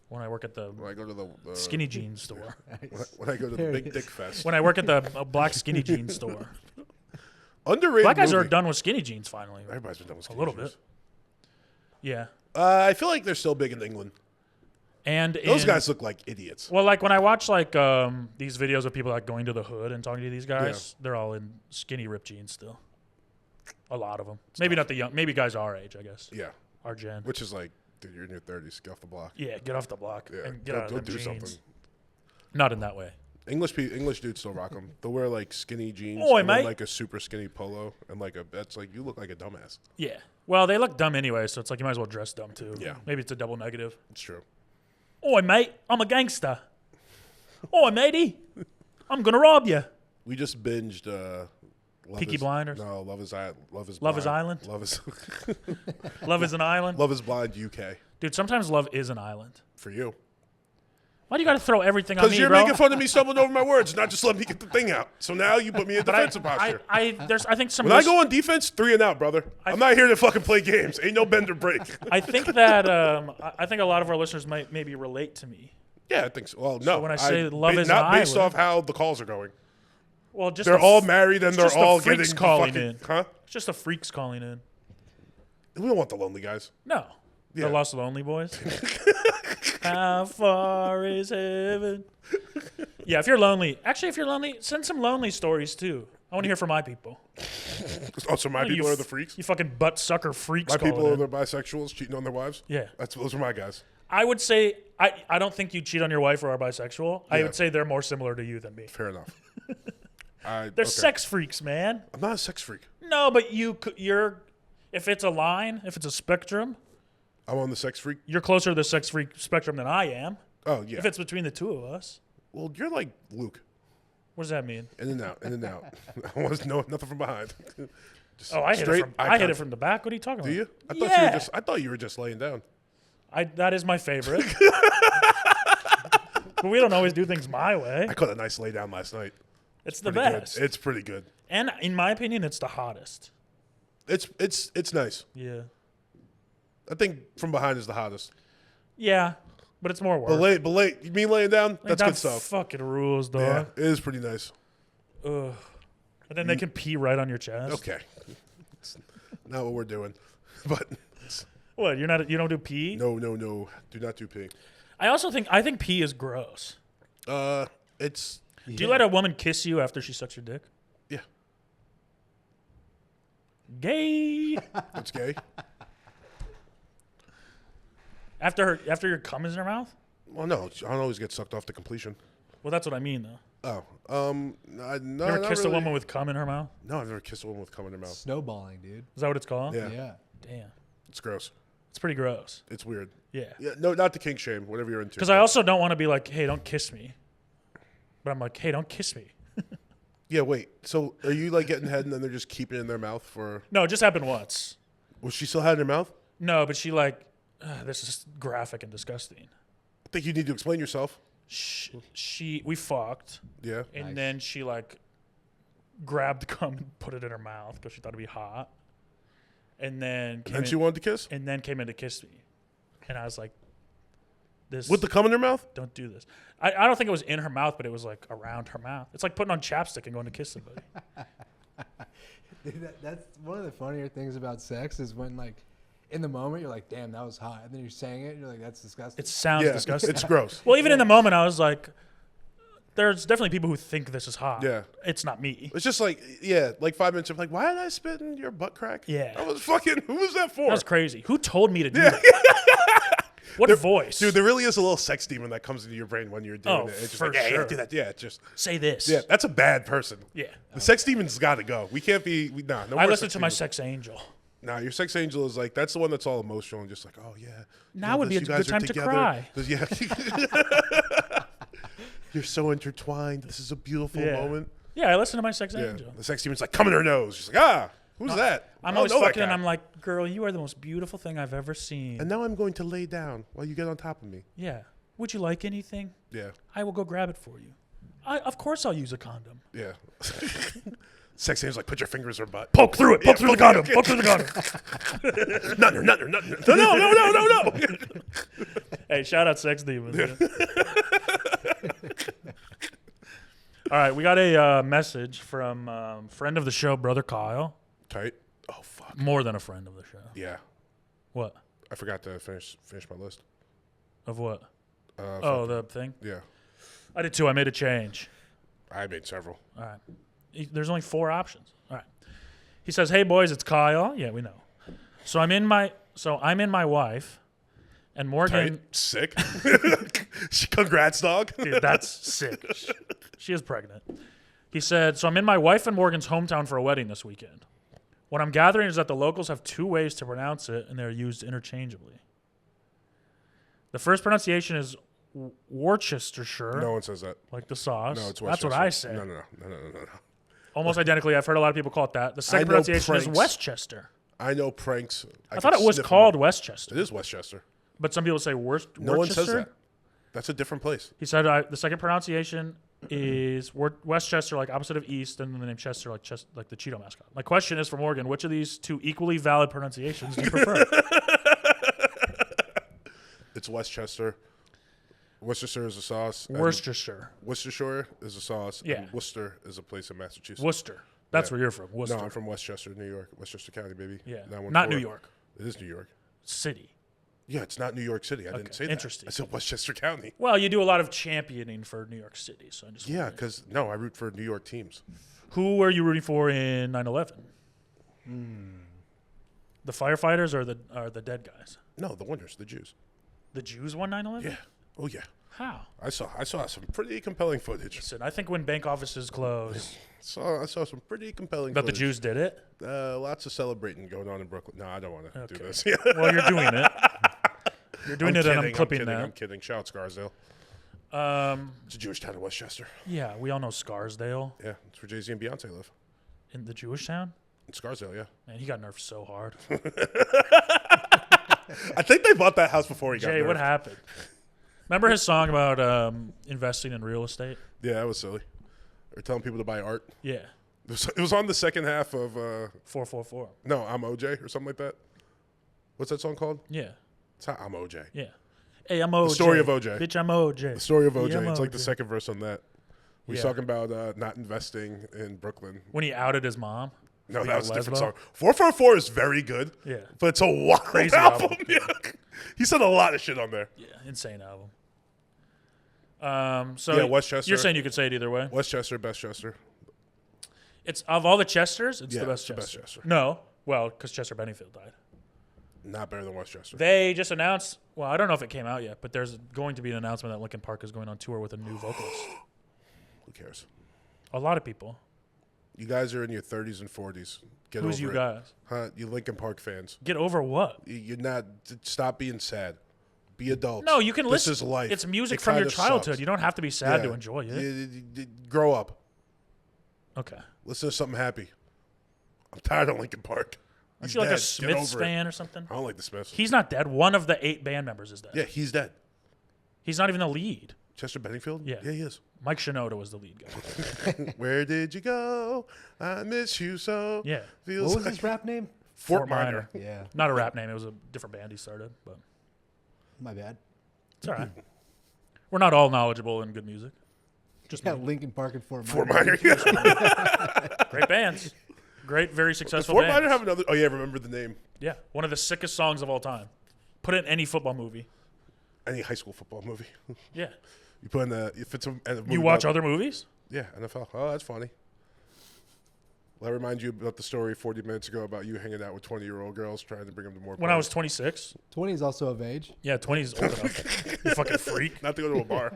when I work at the When I go to the skinny jeans store. when I go to the Big Dick Fest. When I work at the black skinny jeans store. Underrated. Black guys movie. are done with skinny jeans finally. Everybody's been done with A skinny little jeans. bit. Yeah. I feel like they're still big in England. And Those guys look like idiots. Well, when I watch these videos of people going to the hood and talking to these guys, they're all in skinny ripped jeans still. A lot of them. Maybe not the young. Maybe guys our age, I guess. Yeah. Our gen. Which is like, dude, you're in your 30s. Get off the block. Yeah, get off the block and get out go of them do jeans. something. Not in that way. English dudes still rock them. They'll wear like skinny jeans Oi, and then, mate. like a super skinny polo and that's like you look like a dumbass. Yeah. Well, they look dumb anyway, so it's like you might as well dress dumb too. Yeah. Maybe it's a double negative. It's true. Oi, mate, I'm a gangster. Oi, matey, I'm gonna rob you. We just binged Peaky Blinders? No, Love is Love Blind. is Island? Love is Love is an island. Love is Blind UK Dude, sometimes love is an island. for you. Why do you got to throw everything on me, Because you're bro? making fun of me stumbling over my words, not just let me get the thing out. So now you put me in defensive posture. I think some. When I go on defense, 3 and out, brother. I'm not here to fucking play games. Ain't no bend or break. I think that I think a lot of our listeners might maybe relate to me. Yeah, I think so. Well, no. when I say love is not an based island- off how the calls are going. Well, just They're all married and they're just the all freaks getting calling fucking, in. Huh? It's just the freaks calling in. We don't want the lonely guys. No. Yeah. The Lost Lonely Boys. How far is heaven? Yeah, if you're lonely, send some lonely stories too. I want to hear from my people. Oh, so my people are the freaks? You fucking butt sucker freaks. My people calling are in. the bisexuals cheating on their wives? Yeah. Those are my guys. I would say I don't think you cheat on your wife or are bisexual. I Yeah. would say they're more similar to you than me. Fair enough. They're sex freaks, man. I'm not a sex freak. No, but you're. If it's a line, if it's a spectrum, I'm on the sex freak. you're closer to the sex freak spectrum than I am. Oh, yeah. If it's between the two of us, Well, you're like Luke. what does that mean? In and out, in and out. I want to know nothing from behind. Just Oh, I hit straight it eye from contact. the back. What are you talking Do about? you? Yeah. I thought you were just laying down. That is my favorite. But we don't always do things my way. I caught a nice lay down last night. It's the Pretty best. good. It's pretty good. And in my opinion, it's the hottest. It's nice. Yeah. I think from behind is the hottest. Yeah, but it's more work. But you mean laying down? That's that good stuff. fucking rules, dog. Yeah, it is pretty nice. Ugh. And then they can pee right on your chest. Okay. It's not what we're doing. But What? You don't do pee? no. Do not do pee. I think pee is gross. It's Do you let a woman kiss you after she sucks your dick? yeah. Gay. It's gay. After your cum is in her mouth? Well, no, I don't always get sucked off to completion. Well, that's what I mean, though. Oh, no, You ever not kissed really. a woman with cum in her mouth? No, I've never kissed a woman with cum in her mouth. Snowballing, dude. Is that what it's called? Yeah. Yeah. Damn. It's gross. It's pretty gross. It's weird. Yeah. Yeah, no, not the kink shame. Whatever you're into. Because I also don't want to be like, hey, don't kiss me. But I'm like, hey, don't kiss me. Yeah, wait. So are you like getting head and then they're just keeping it in their mouth for? No, it just happened once. Was she still had it in her mouth? No, but she like, this is graphic and disgusting. I think you need to explain yourself. We fucked, Yeah. and Nice. then she like grabbed cum and put it in her mouth because she thought it'd be hot, and then And she wanted to kiss came in to kiss me, and I was like, "This with the cum in her mouth. don't do this." I don't think it was in her mouth, but it was like around her mouth. It's like putting on chapstick and going to kiss somebody. Dude, that's one of the funnier things about sex is when like in the moment you're like, damn, that was hot, and then you're saying it, you're like, that's disgusting. It sounds Yeah, disgusting. it's gross. Well, even in the moment, I was like, "There's definitely people who think this is hot." Yeah. It's not me. It's just like, yeah, like 5 minutes of like, why did I spit in your butt crack? Yeah. I was fucking. Who was that for? That was crazy. Who told me to do that? What voice? Dude, there really is a little sex demon that comes into your brain when you're doing Oh, it. It's just for like, yeah, sure. yeah, do that. Yeah, just Say this. yeah. That's a bad person. Yeah. The sex demon's got to go. We can't be. No I more listened sex to my demons. sex angel. Nah, your sex angel is like that's the one that's all emotional and just like, oh yeah. Now would be a you guys good are time to together. cry. Yeah. You're so intertwined. This is a beautiful Yeah. moment. Yeah, I listened to my sex Yeah. angel. The sex demon's like, come in her nose. She's like, who's that? I'm I always don't know that fucking and guy. I'm like, girl, you are the most beautiful thing I've ever seen. And now I'm going to lay down while you get on top of me. Yeah. Would you like anything? Yeah. I will go grab it for you. Of course I'll use a condom. Yeah. Sex angel's like, put your fingers in her butt. Poke through it. Poke through the condom. Poke through the condom. Nutter. No. Hey, shout out sex demons. man. All right, we got a message from friend of the show, brother Kyle. Tight. Oh, fuck. More than a friend of the show. Yeah. What? I forgot to finish my list. Of what? Uh, The thing? Yeah. I did too. I made a change. I made several. All right. There's only 4 options. All right. He says, "Hey boys, it's Kyle." Yeah, we know. So I'm in my wife, and Morgan. Tight. Sick. Congrats, dog. Dude, that's sick. She is pregnant. He said, "So I'm in my wife and Morgan's hometown for a wedding this weekend. What I'm gathering is that the locals have 2 ways to pronounce it, and they're used interchangeably. The first pronunciation is Worcestershire, No one says that. like the sauce. No, it's That's Westchester. what I say. No. Almost identically. I've heard a lot of people call it that. The second I know pronunciation is pranks. Westchester. I know pranks. I thought it was called Westchester, It is Westchester. but some people say Worcester. No one says that. That's a different place. He said the second pronunciation is Westchester, like opposite of East, and then the name Chester, like the Cheeto mascot. My question is for Morgan: which of these 2 equally valid pronunciations do you prefer? It's Westchester. Worcester is a sauce. and Worcestershire. Worcestershire is a sauce. Yeah. And Worcester is a place in Massachusetts. Worcester. That's Yeah. where you're from. Worcester. No, I'm from Westchester, New York. Westchester County, baby. Yeah. 914. Not New York It is New York. City. Yeah, it's not New York City. I didn't say that. Interesting. I said Westchester County. Well, you do a lot of championing for New York City, so I just Yeah, because, no, I root for New York teams. Who were you rooting for in 9/11? The firefighters or the dead guys? No, the winners, the Jews. The Jews won 9/11? Yeah. Oh, yeah. How? I saw some pretty compelling footage. Listen, I think when bank offices close, I saw some pretty compelling that the footage. Jews did it. Lots of celebrating going on in Brooklyn. No, I don't want to do Okay. this. Well, you're doing it. You're doing it, and I'm clipping that. I'm kidding. Shout out Scarsdale. It's a Jewish town in Westchester. Yeah, we all know Scarsdale Yeah, it's where Jay-Z and Beyonce live. in the Jewish town. In Scarsdale, yeah. Man, he got nerfed so hard. I think they bought that house before he got Jay, what nerfed. happened? Remember his song about investing in real estate? Yeah, that was silly. Or telling people to buy art. Yeah, It was on the second half of 444. no, I'm OJ or something like that. What's that song called? Yeah, It's not I'm OJ. yeah. Hey, I'm OJ. Story of OJ. Bitch, I'm OJ. The story of OJ. Yeah, I'm It's like the OJ. second verse on that. He's Yeah. talking about not investing in Brooklyn. When he outed his mom. No, Being that was a different lesbo? song. 444 is very good. Yeah. But it's a wild Crazy album. album. Yeah. He said a lot of shit on there. Yeah, insane album. So Yeah, Westchester. You're saying you could say it either way. Westchester, Bestchester. It's of all the Chesters, it's Yeah, the best it's the best Chester. Chester. No, well, because Chester Benningfield died. Not better than Westchester. They just announced. Well, I don't know if it came out yet, but there's going to be an announcement that Linkin Park is going on tour with a new vocalist. Who cares? A lot of people. You guys are in your 30s and 40s. Get Who's over you it. guys? Huh? You Lincoln Park fans. Get over what? You're not. Stop being sad. Be adults. No, you can listen. This is life. It's music It from your kinda childhood. sucks. You don't have to be sad Yeah. to enjoy it. Grow up. Okay. Listen to something happy. I'm tired of Lincoln Park. Aren't He's you like dead. a Get Smiths over it. fan or something? I don't like the Smiths. He's not dead. One of the 8 band members is dead. Yeah, he's dead. He's not even the lead. Chester Benningfield? Yeah. Yeah, he is. Mike Shinoda was the lead guy. Where did you go? I miss you so. Yeah. Feels What was like his rap name? Fort Minor. Yeah, Not a rap name. It was a different band he started, but my bad. it's all right. We're not all knowledgeable in good music. Just Yeah, me. Lincoln Park and Fort Fort Minor. Minor. Great bands. Great, very successful Fort bands. Minor have another. Oh yeah, remember the name? Yeah. One of the sickest songs of all time. Put it in any football movie. Any high school football movie. Yeah. You put in the. If it's a movie You watch about- other movies? Yeah, NFL. Oh, that's funny. Well, I remind you about the story 40 minutes ago about you hanging out with 20-year-old girls trying to bring them to more. When I was parties. 26. 20 is also of age. Yeah, 20 is old enough. You fucking freak. Not to go to a bar.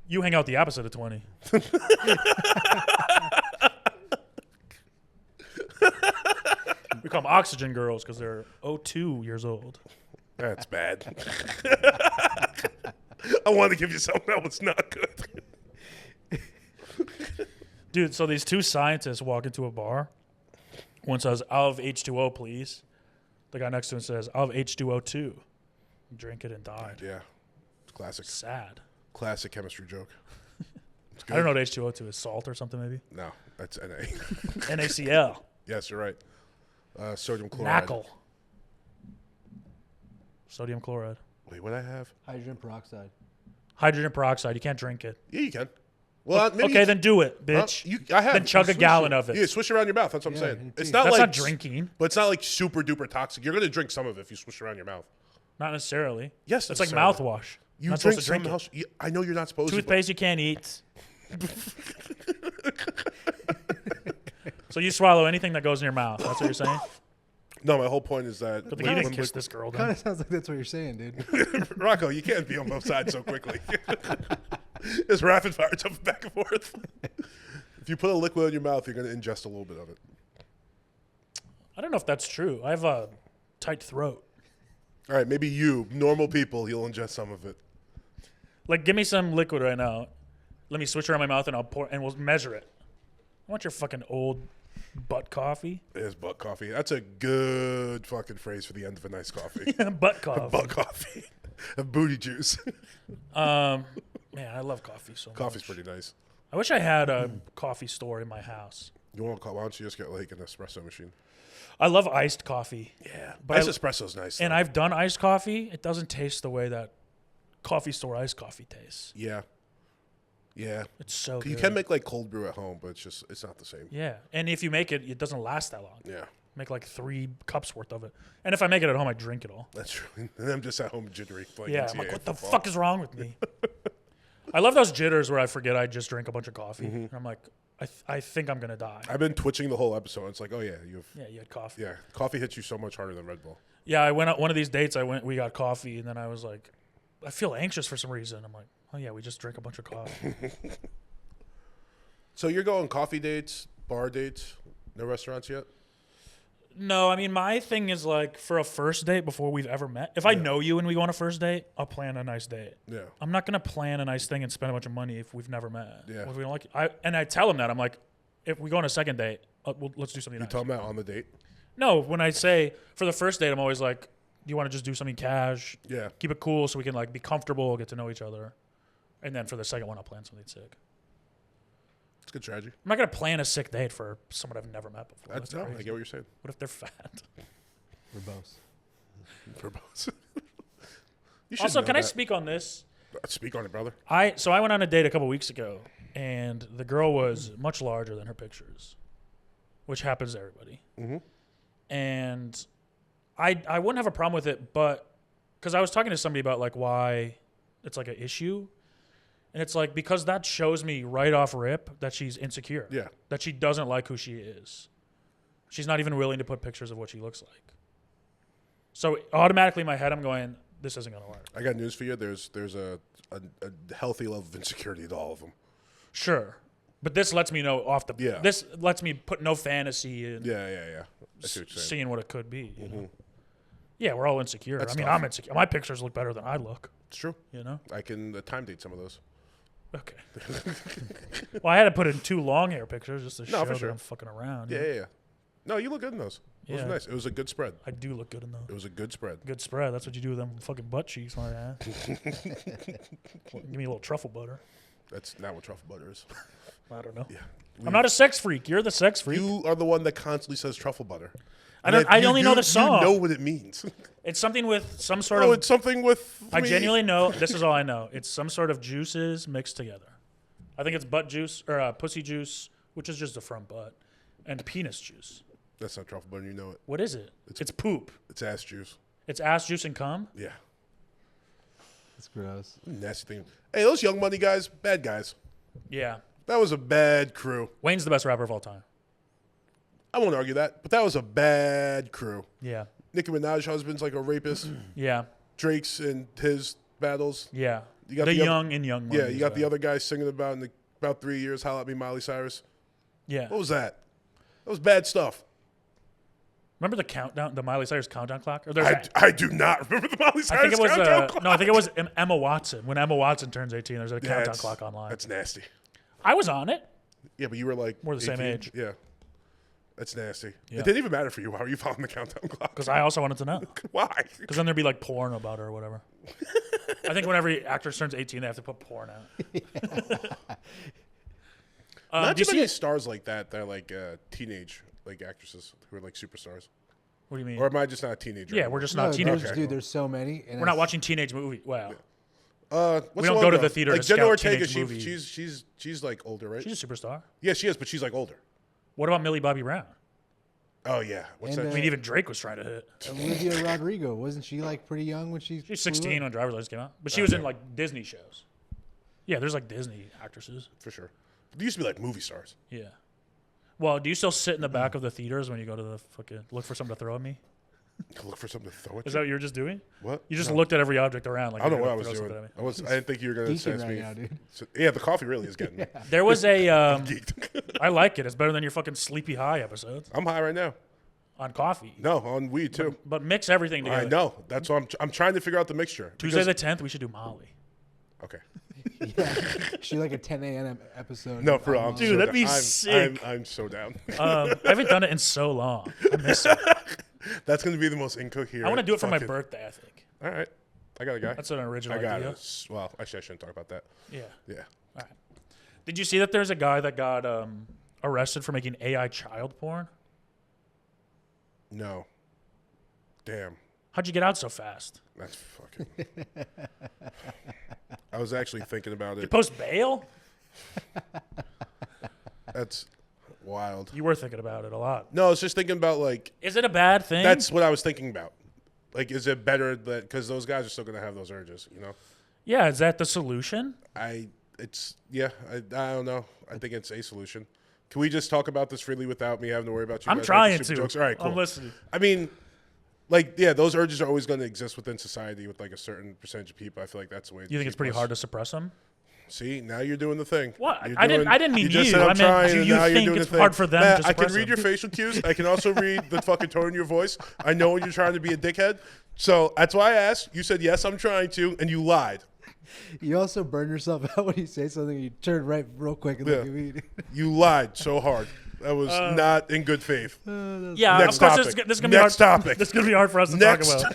You hang out the opposite of 20. We call them oxygen girls because they're 02 years old. That's bad. I wanted to give you something that was not good. Dude, so these 2 scientists walk into a bar. One says, I'll have H2O, please. The guy next to him says, I'll have H2O2. Drink it and died. Yeah, it's classic. Sad. Classic chemistry joke. It's I don't know what H2O2 is. Salt or something, maybe? No, that's Na. NaCl. Yes, you're right. Sodium chloride. NaCl. Sodium chloride. Wait, what I have? Hydrogen peroxide. Hydrogen peroxide. You can't drink it. Yeah, you can. Well, maybe Okay, then do it, bitch. I have. Then chug You a swish gallon of it. Yeah, swish around your mouth. That's what I'm Yeah, saying. it's It's not That's like not drinking. but it's not like super duper toxic. You're gonna drink some of it if you swish around your mouth. Not necessarily. Yes, It's like necessarily. mouthwash. You Not drink supposed to drink something it. else. I know you're not supposed Toothpaste you can't eat. So you swallow anything that goes in your mouth. That's what you're saying? to. No, my whole point is that Good thing you didn't kiss this girl. Kind Then. of sounds like that's what you're saying, dude. Rocco, you can't be on both sides so quickly. It's rapid fire jumping back and forth. If you put a liquid in your mouth, you're gonna ingest a little bit of it. I don't know if that's true. I have a tight throat. All right, maybe you, normal people, you'll ingest some of it. Like, give me some liquid right now. Let me switch around my mouth and I'll pour, and we'll measure it. I want your fucking old butt coffee. It is butt coffee. That's a good fucking phrase for the end of a nice coffee. Butt coffee. Butt coffee. A booty juice. Man, I love coffee so much. Coffee's pretty nice. I wish I had a coffee store in my house. Why don't you just get like an espresso machine? I love iced coffee. Yeah, But iced espresso's nice. And though. I've done iced coffee. It doesn't taste the way that coffee store iced coffee tastes. Yeah. It's so good. You can make like cold brew at home, but it's not the same. Yeah. And if you make it, it doesn't last that long. Yeah, Make like 3 cups worth of it. And if I make it at home, I drink it all. that's true. And I'm just at home jittery playing Yeah. NCAA I'm like, what the football. fuck is wrong with me? I love those jitters where I forget I just drank a bunch of coffee. Mm-hmm. And I'm like, I think I'm going to die. I've been twitching the whole episode. It's like, oh yeah, Yeah, you had coffee. yeah, coffee hits you so much harder than Red Bull. Yeah, I went out one of these dates. We got coffee, and then I was like, I feel anxious for some reason. I'm like, oh yeah, we just drank a bunch of coffee. So you're going coffee dates, bar dates, no restaurants yet? No, I mean, my thing is like for a first date before we've ever met. If I know you and we go on a first date, I'll plan a nice date. Yeah. I'm not gonna plan a nice thing and spend a bunch of money if we've never met. Yeah. If we don't like, I tell him that I'm like, if we go on a second date, let's do something You nice. talking about on the date? No, when I say for the first date, I'm always like, do you want to just do something cash? Yeah. Keep it cool so we can like be comfortable, get to know each other, and then for the second one, I'll plan something sick. It's a good strategy. I'm not gonna plan a sick date for someone I've never met before. That's, That's no, I crazy. get what you're saying. What if they're fat? Verbose. Verbose. You should Also, know can I that. speak on this? Speak on it, brother? I went on a date a couple weeks ago, and the girl was much larger than her pictures, which happens to everybody. Mhm. And I wouldn't have a problem with it, but because I was talking to somebody about like why it's like an issue, and it's like because that shows me right off rip that she's insecure. Yeah. That she doesn't like who she is. She's not even willing to put pictures of what she looks like. So automatically in my head, I'm going, this isn't going to work. I got news for you. There's a healthy level of insecurity to all of them. Sure. But this lets me know off the. Yeah. This lets me put no fantasy in. Yeah. I see what you're saying. Seeing what it could be. You know? Yeah, we're all insecure. That's I mean, tough. I'm insecure. My pictures look better than I look. It's true. You know. I can time date some of those. Okay. Well, I had to put in 2 long hair pictures just to No, show for that sure. I'm fucking around. Yeah. No, you look good in those. Those Yeah. were nice. It was a good spread. I do look good in those. It was a good spread. Good spread. That's what you do with them fucking butt cheeks, my ass. Give me a little truffle butter. That's not what truffle butter is. I don't know. Yeah. I'm not a sex freak. You're the sex freak. You are the one that constantly says truffle butter. I only know the song. You know what it means. It's something with some sort Oh, of. it's something with. I me. genuinely know. This is all I know. It's some sort of juices mixed together. I think it's butt juice or pussy juice, which is just the front butt, and penis juice. That's not truffle butter. You know it. What is it? It's poop. It's ass juice. It's ass juice and cum. Yeah. That's gross. Nasty thing. Hey, those Young Money guys, bad guys. Yeah. That was a bad crew. Wayne's the best rapper of all time. I won't argue that, but that was a bad crew. Yeah. Nicki Minaj husband's like a rapist. Yeah. Drake's and his battles. Yeah. You got the the young and young. Yeah, Money you got is the bad. other guy singing about in about 3 years, Holla at Me, Miley Cyrus. Yeah. What was that? That was bad stuff. Remember the countdown, the Miley Cyrus countdown clock? Or there's I do not remember the Miley Cyrus I think it was countdown clock. no, I think it was Emma Watson. When Emma Watson turns 18, there's a Yeah, countdown that's- clock online. That's nasty. I was on it. Yeah, but you were like We're the same 18. age. Yeah. That's nasty. Yeah. It didn't even matter for you. Why were you following the countdown clock? Because I also wanted to know. Why? Because then there'd be like porn about her or whatever. I think whenever actress turns 18, they have to put porn out. Not do you too see many it? stars like that. They're like teenage like actresses who are like superstars. What do you mean? Or am I just not a teenager? Yeah, anymore? we're just not No, teenagers. there's- dude, there's so many. And We're not it's- watching teenage movie. Wow. What's We the don't one go to girl? the theater Like to Jenna scout Ortega, teenage movies. she's like older, right? She's a superstar. Yeah, she is, but she's like older. What about Millie Bobby Brown? Oh yeah, what's And, that? I mean, even Drake was trying to hit. Olivia Rodrigo, wasn't she like pretty young when she? She's blew 16 up? when Driver's License came out. But she was in like Disney shows. Yeah, there's like Disney actresses. For sure. They used to be like movie stars. Yeah. Well, do you still sit in the back of the theaters when you go to the fucking look for something to throw at me? Look for something to throw at Is you. that what you were just doing? What? You just No. looked at every object around. Like I don't know you're what I gonna was throw doing. something at me. I didn't think you were gonna Geeking sense right me. now, dude. Yeah, the coffee really is getting me. There was a. Geeked. I like it. It's better than your fucking Sleepy High episodes I'm high right now. on coffee. No, on weed too. But mix everything together. I know. That's why I'm trying to figure out the mixture. Tuesday Because- the 10th, we should do Molly. Okay. Yeah, she like a 10 a.m. episode. No, for real. I'm Dude, so that'd be down. sick. I'm so down. I haven't done it in so long. I miss it. That's gonna be the most incoherent. I want to do it for my fucking- birthday, I think. All right. I got a guy. That's an original I got idea. it. Well, actually, I shouldn't talk about that. Yeah. Yeah. All right. Did you see that there's a guy that got arrested for making AI child porn? No. Damn. How'd you get out so fast? That's fucking. I was actually thinking about You it. post bail? That's wild. You were thinking about it a lot. No, I was just thinking about like Is it a bad thing? that's what I was thinking about. Like, is it better that because those guys are still gonna have those urges? You know, Yeah, is that the solution? I don't know. I think it's a solution. Can we just talk about this freely without me having to worry about you? I'm guys trying making super to. Jokes? All right, cool. I'm listening. I mean, like, yeah, those urges are always going to exist within society with like a certain percentage of people. I feel like that's the way. You think it's pretty hard to suppress them? See, now you're doing the thing. What? You're I didn't mean just you. said I'm I meant, trying, do and you now you're think doing it's the thing. hard for them Matt, to I can suppress read your them? facial cues. I can also read the fucking tone in your voice. I know when you're trying to be a dickhead. So that's why I asked. You said yes, I'm trying to, and you lied. You also burn yourself out when you say something. You turn right real quick and look at me. You lied so hard. That was not in good faith. Yeah, Next of course. topic. This is gonna be hard. Next topic. This is gonna be hard for us to Next talk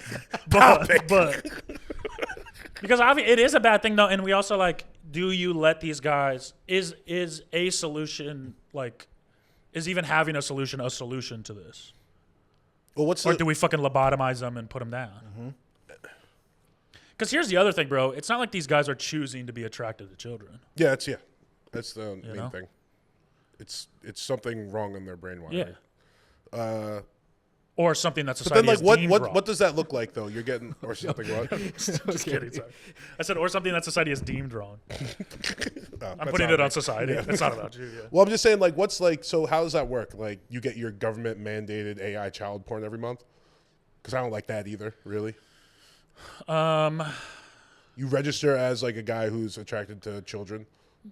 about. topic. But because it is a bad thing though, and we also like, do you let these guys? Is a solution like? Is even having a solution to this? Well, what's Or the, do we fucking lobotomize them and put them down? Because here's the other thing, bro. It's not like these guys are choosing to be attracted to children. that's the main know? thing. It's something wrong in their brain wiring. Yeah. Or something that But society then, like, has deemed wrong. what does that look like though? You're getting or something what? Just kidding. Sorry. I said, or something that society has deemed wrong. I'm That's putting not it on right. society. It's not about you. Yeah. Well, I'm just saying, like, what's like? So how does that work? Like, you get your government mandated AI child porn every month? Because I don't like that either. Really. You register as like a guy who's attracted to children,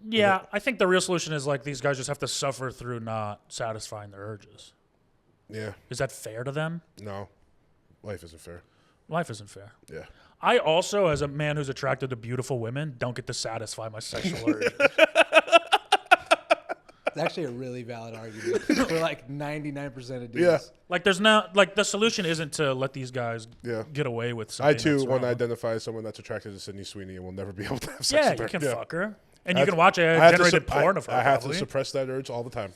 Yeah, I think the real solution is like these guys just have to suffer through not satisfying their urges. Yeah. Is that fair to them? No. Life isn't fair. Life isn't fair. Yeah. I also, as a man who's attracted to beautiful women, don't get to satisfy my sexual urge. It's actually a really valid argument for like 99% of dudes. Yeah. Like, there's not like the solution isn't to let these guys Yeah. get away with I something. too that's want to wrong. identify as someone that's attracted to Sydney Sweeney and will never be able to have sex Yeah, with her. you can Yeah. fuck her, and I you have can watch a I have to generated sup- porn of her. I have to probably. suppress that urge all the time.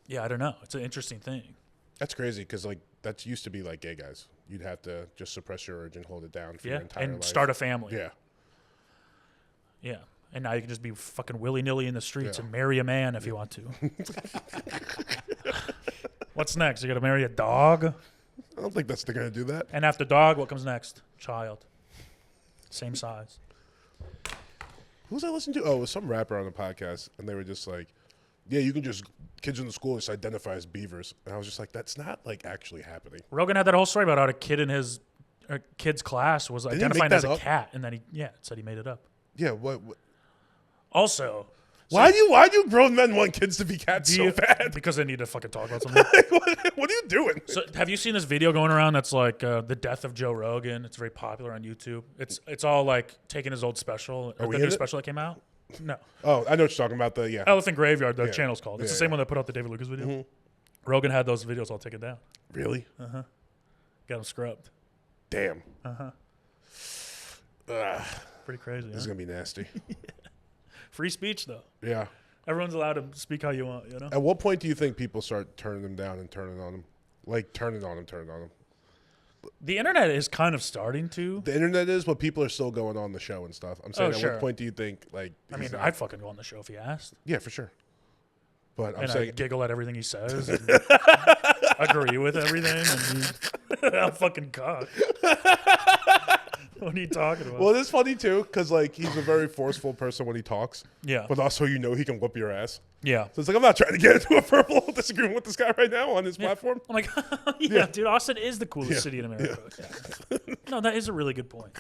Yeah, I don't know. It's an interesting thing. That's crazy because like that used to be like gay guys. You'd have to just suppress your urge and hold it down for your Yeah, entire and life. start a family. Yeah. Yeah. And now you can just be fucking willy-nilly in the streets Yeah. and marry a man if you want to. What's next? You got to marry a dog? I don't think they're going to do that. And after dog, what comes next? Child. Same size. Who was I listening to? Oh, it was some rapper on the podcast, and they were just like, yeah, you can just, kids in the school just identify as beavers. And I was just like, that's not like actually happening. Rogan had that whole story about how a kid in his kid's class was he make identified that as a up? cat. And then said he made it up. Yeah, what Also, why do grown men want kids to be cats so bad? because they need to fucking talk about something. What are you doing? So, have you seen this video going around that's like the death of Joe Rogan? It's very popular on YouTube. It's all like taking his old special, or we the in new it? special that came out. No, Oh, I know what you're talking about. The Elephant Graveyard. The Yeah. channel's called. It's Yeah, the same yeah. one that put out the David Lucas video. Mm-hmm. Rogan had those videos all taken down. Really? Got them scrubbed. Damn. Pretty crazy. This is Huh? gonna be nasty. Free speech though. Yeah. Everyone's allowed to speak how you want. You know. At what point do you think people start turning them down and turning on them? Like turning on them. The internet is kind of starting to. The internet is, but people are still going on the show and stuff. I'm saying, Oh, at sure. what point do you think, like? I mean, he's not- I'd fucking go on the show if you asked. yeah, for sure. But I'm And saying, I giggle at everything he says, and agree with everything, and I'm fucking cock. What are you talking about? well, it's funny too, because like he's a very forceful person when he talks, Yeah, but also he can whip your ass. yeah. So it's like I'm not trying to get into a verbal disagreement with this guy right now on his platform. I'm like, Yeah. dude, Austin is the coolest Yeah. city in America. Yeah. No, that is a really good point.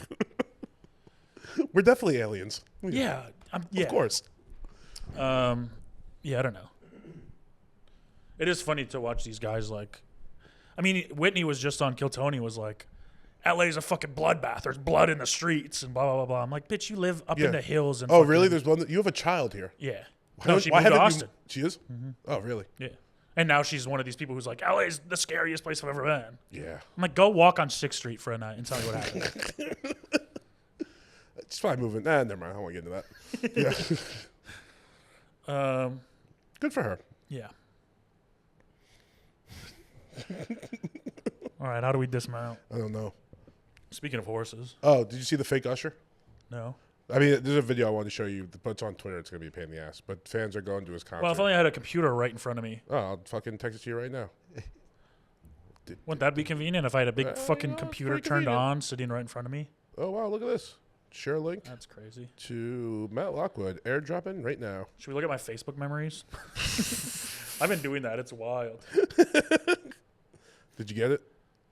We're definitely aliens. Yeah, yeah. Of course. Yeah, I don't know. It is funny to watch these guys like. I mean, Whitney was just on Kill Tony. Was like, LA's a fucking bloodbath. There's blood in the streets and blah blah blah blah. I'm like, bitch, you live up in Yeah. the hills. And Oh, fucking- really? There's one. You have a child here. Yeah. Why No, don't- she why moved to haven't you- Austin. She is. Oh, really? Yeah. And now she's one of these people who's like, LA's the scariest place I've ever been. Yeah. I'm like, go walk on 6th Street for a night and tell me what happened. It's fine moving. Nah, never mind. I won't get into that. Yeah. Good for her. Yeah. All right, how do we dismount? I don't know. Speaking of horses, Oh, did you see the fake Usher? no. I mean, there's a video I wanted to show you, but it's on Twitter. It's gonna be a pain in the ass. But fans are going to his concert. Well, if only I had a computer right in front of me. Oh, I'll fucking text it to you right now. Wouldn't that be convenient if I had a big fucking it's computer pretty turned convenient. on sitting right in front of me? Oh wow, look at this. Share a link That's crazy. to Matt Lockwood. Airdropping right now. Should we look at my Facebook memories? I've been doing that. It's wild. Did you get it?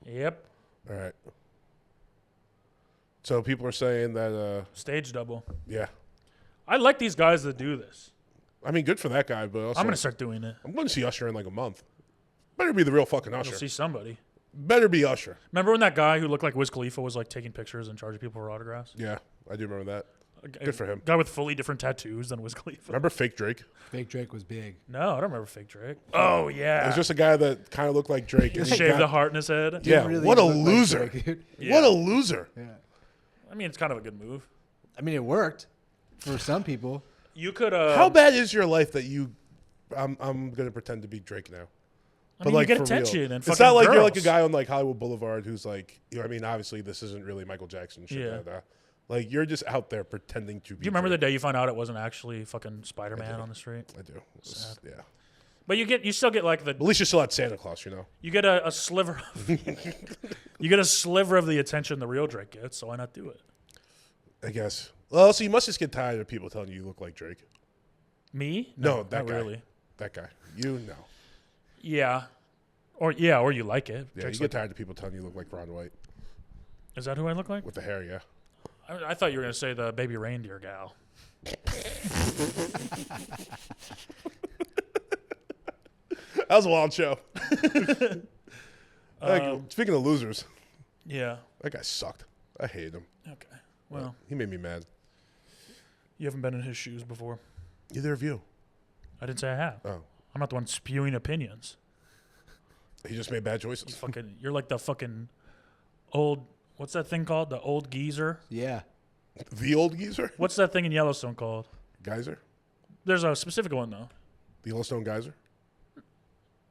Yep. All right. So people are saying that, Stage double. yeah. I like these guys that do this. I mean, good for that guy, but also I'm going to start doing it. I'm going to see Usher in like a month. Better be the real fucking You'll Usher. see somebody. Better be Usher. Remember when that guy who looked like Wiz Khalifa was like taking pictures and charging people for autographs? Yeah, I do remember that. Good for him. Guy with fully different tattoos than Wiz Khalifa. Remember fake Drake? Fake Drake was big. No, I don't remember fake Drake. Oh, yeah. It was just a guy that kind of looked like Drake. and he Shave got- the heart in his head. Yeah, Really what a looked like loser. Drake, dude. Yeah. What a loser. Yeah. I mean, it's kind of a good move. I mean, it worked for some people. You could. How bad is your life that you? I'm gonna pretend to be Drake now. I mean, you get for real. attention and It's fucking not like you're like a girls. guy on like Hollywood Boulevard who's like, I mean, obviously this isn't really Michael Jackson shit. Yeah. Like you're just out there pretending to be. Do you remember the Drake. day you found out it wasn't actually fucking Spider-Man on the street? I do. Sad. Yeah. But you still get like At least you still had Santa Claus, you know. you get a sliver. You get a sliver of the attention the real Drake gets. So why not do it? I guess. Well, so you must just get tired of people telling you look like Drake. Me? No, that not guy. really. That guy. You know. Yeah, or you like it. Yeah, Drake's you get like, tired of people telling you look like Ron White is that who I look like? with the hair. Yeah. I thought you were gonna say the baby reindeer gal. That was a wild show. Speaking of losers, Yeah. that guy sucked. I hated him. Okay. Well, He made me mad. you haven't been in his shoes before. Neither of you. I didn't say I have. Oh. I'm not the one spewing opinions. He just made bad choices. You're like the fucking old. What's that thing called? The old geezer. Yeah. The old geezer? What's that thing in Yellowstone called? Geyser? There's a specific one though. The Yellowstone geyser?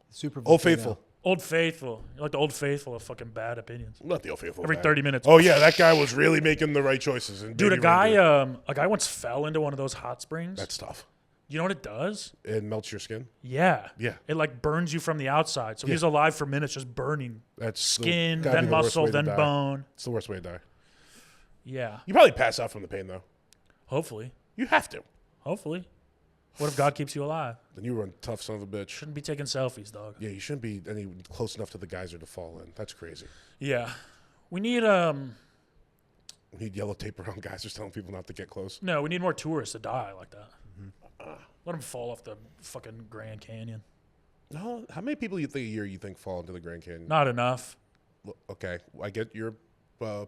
Super. Old volcano. Faithful. Old Faithful. You're like the Old Faithful of fucking bad opinions. Not the Old Faithful. Every guy. 30 minutes. Oh, yeah, that guy was really making the right choices. And Dude, Baby Reindeer. a guy once fell into one of those hot springs. That's tough. You know what it does? It melts your skin. Yeah. Yeah. It like burns you from the outside. So Yeah. he's alive for minutes just burning. That's Skin, gotta be then the worst muscle, way to then die. bone. It's the worst way to die. Yeah. You probably pass out from the pain, though. Hopefully. You have to. Hopefully. What if God keeps you alive? Then you were a tough son of a bitch. Shouldn't be taking selfies, dog. Yeah, you shouldn't be any close enough to the geyser to fall in. That's crazy. Yeah. We need We need yellow tape around geysers telling people not to get close. no, we need more tourists to die like that. Let them fall off the fucking Grand Canyon. No, how many people a year you think fall into the Grand Canyon? Not enough. Okay, I get your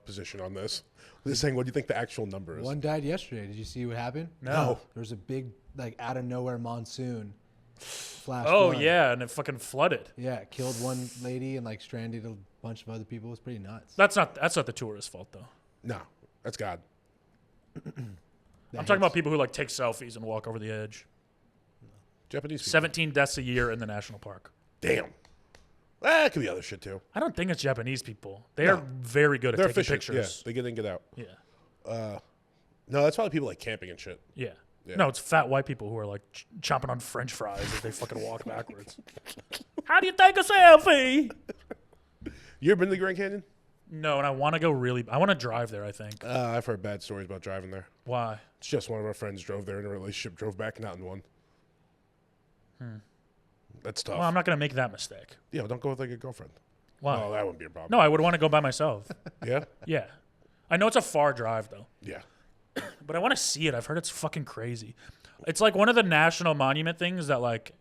position on this. I'm just saying, what do you think the actual number is? One died yesterday. Did you see what happened? No. There was a big, like, out of nowhere monsoon. Flash Oh flood. yeah, and it fucking flooded. Yeah, it killed one lady and like stranded a bunch of other people. It was pretty nuts. That's not the tourist's fault though. No, that's God. I'm talking about people who like take selfies and walk over the edge. Japanese people. 17 deaths a year in the national park. Damn. That could be other shit too. I don't think it's Japanese people. They No. are very good at They're taking efficient. pictures. Yeah, they get in, get out. Yeah. No, that's probably people like camping and shit. Yeah. Yeah. No, it's fat white people who are like chomping on French fries as they fucking walk backwards. How do you take a selfie? You ever been to the Grand Canyon? No, and I want to go I want to drive there, I think. I've heard bad stories about driving there. Why? It's just one of our friends drove there in a relationship, drove back, not in one. That's tough. Well, I'm not going to make that mistake. Yeah, don't go with like a girlfriend. Why? Oh, that wouldn't be a problem. No, I would want to go by myself. Yeah? Yeah. I know it's a far drive, though, Yeah. but I want to see it. I've heard it's fucking crazy. It's like one of the national monument things that, like,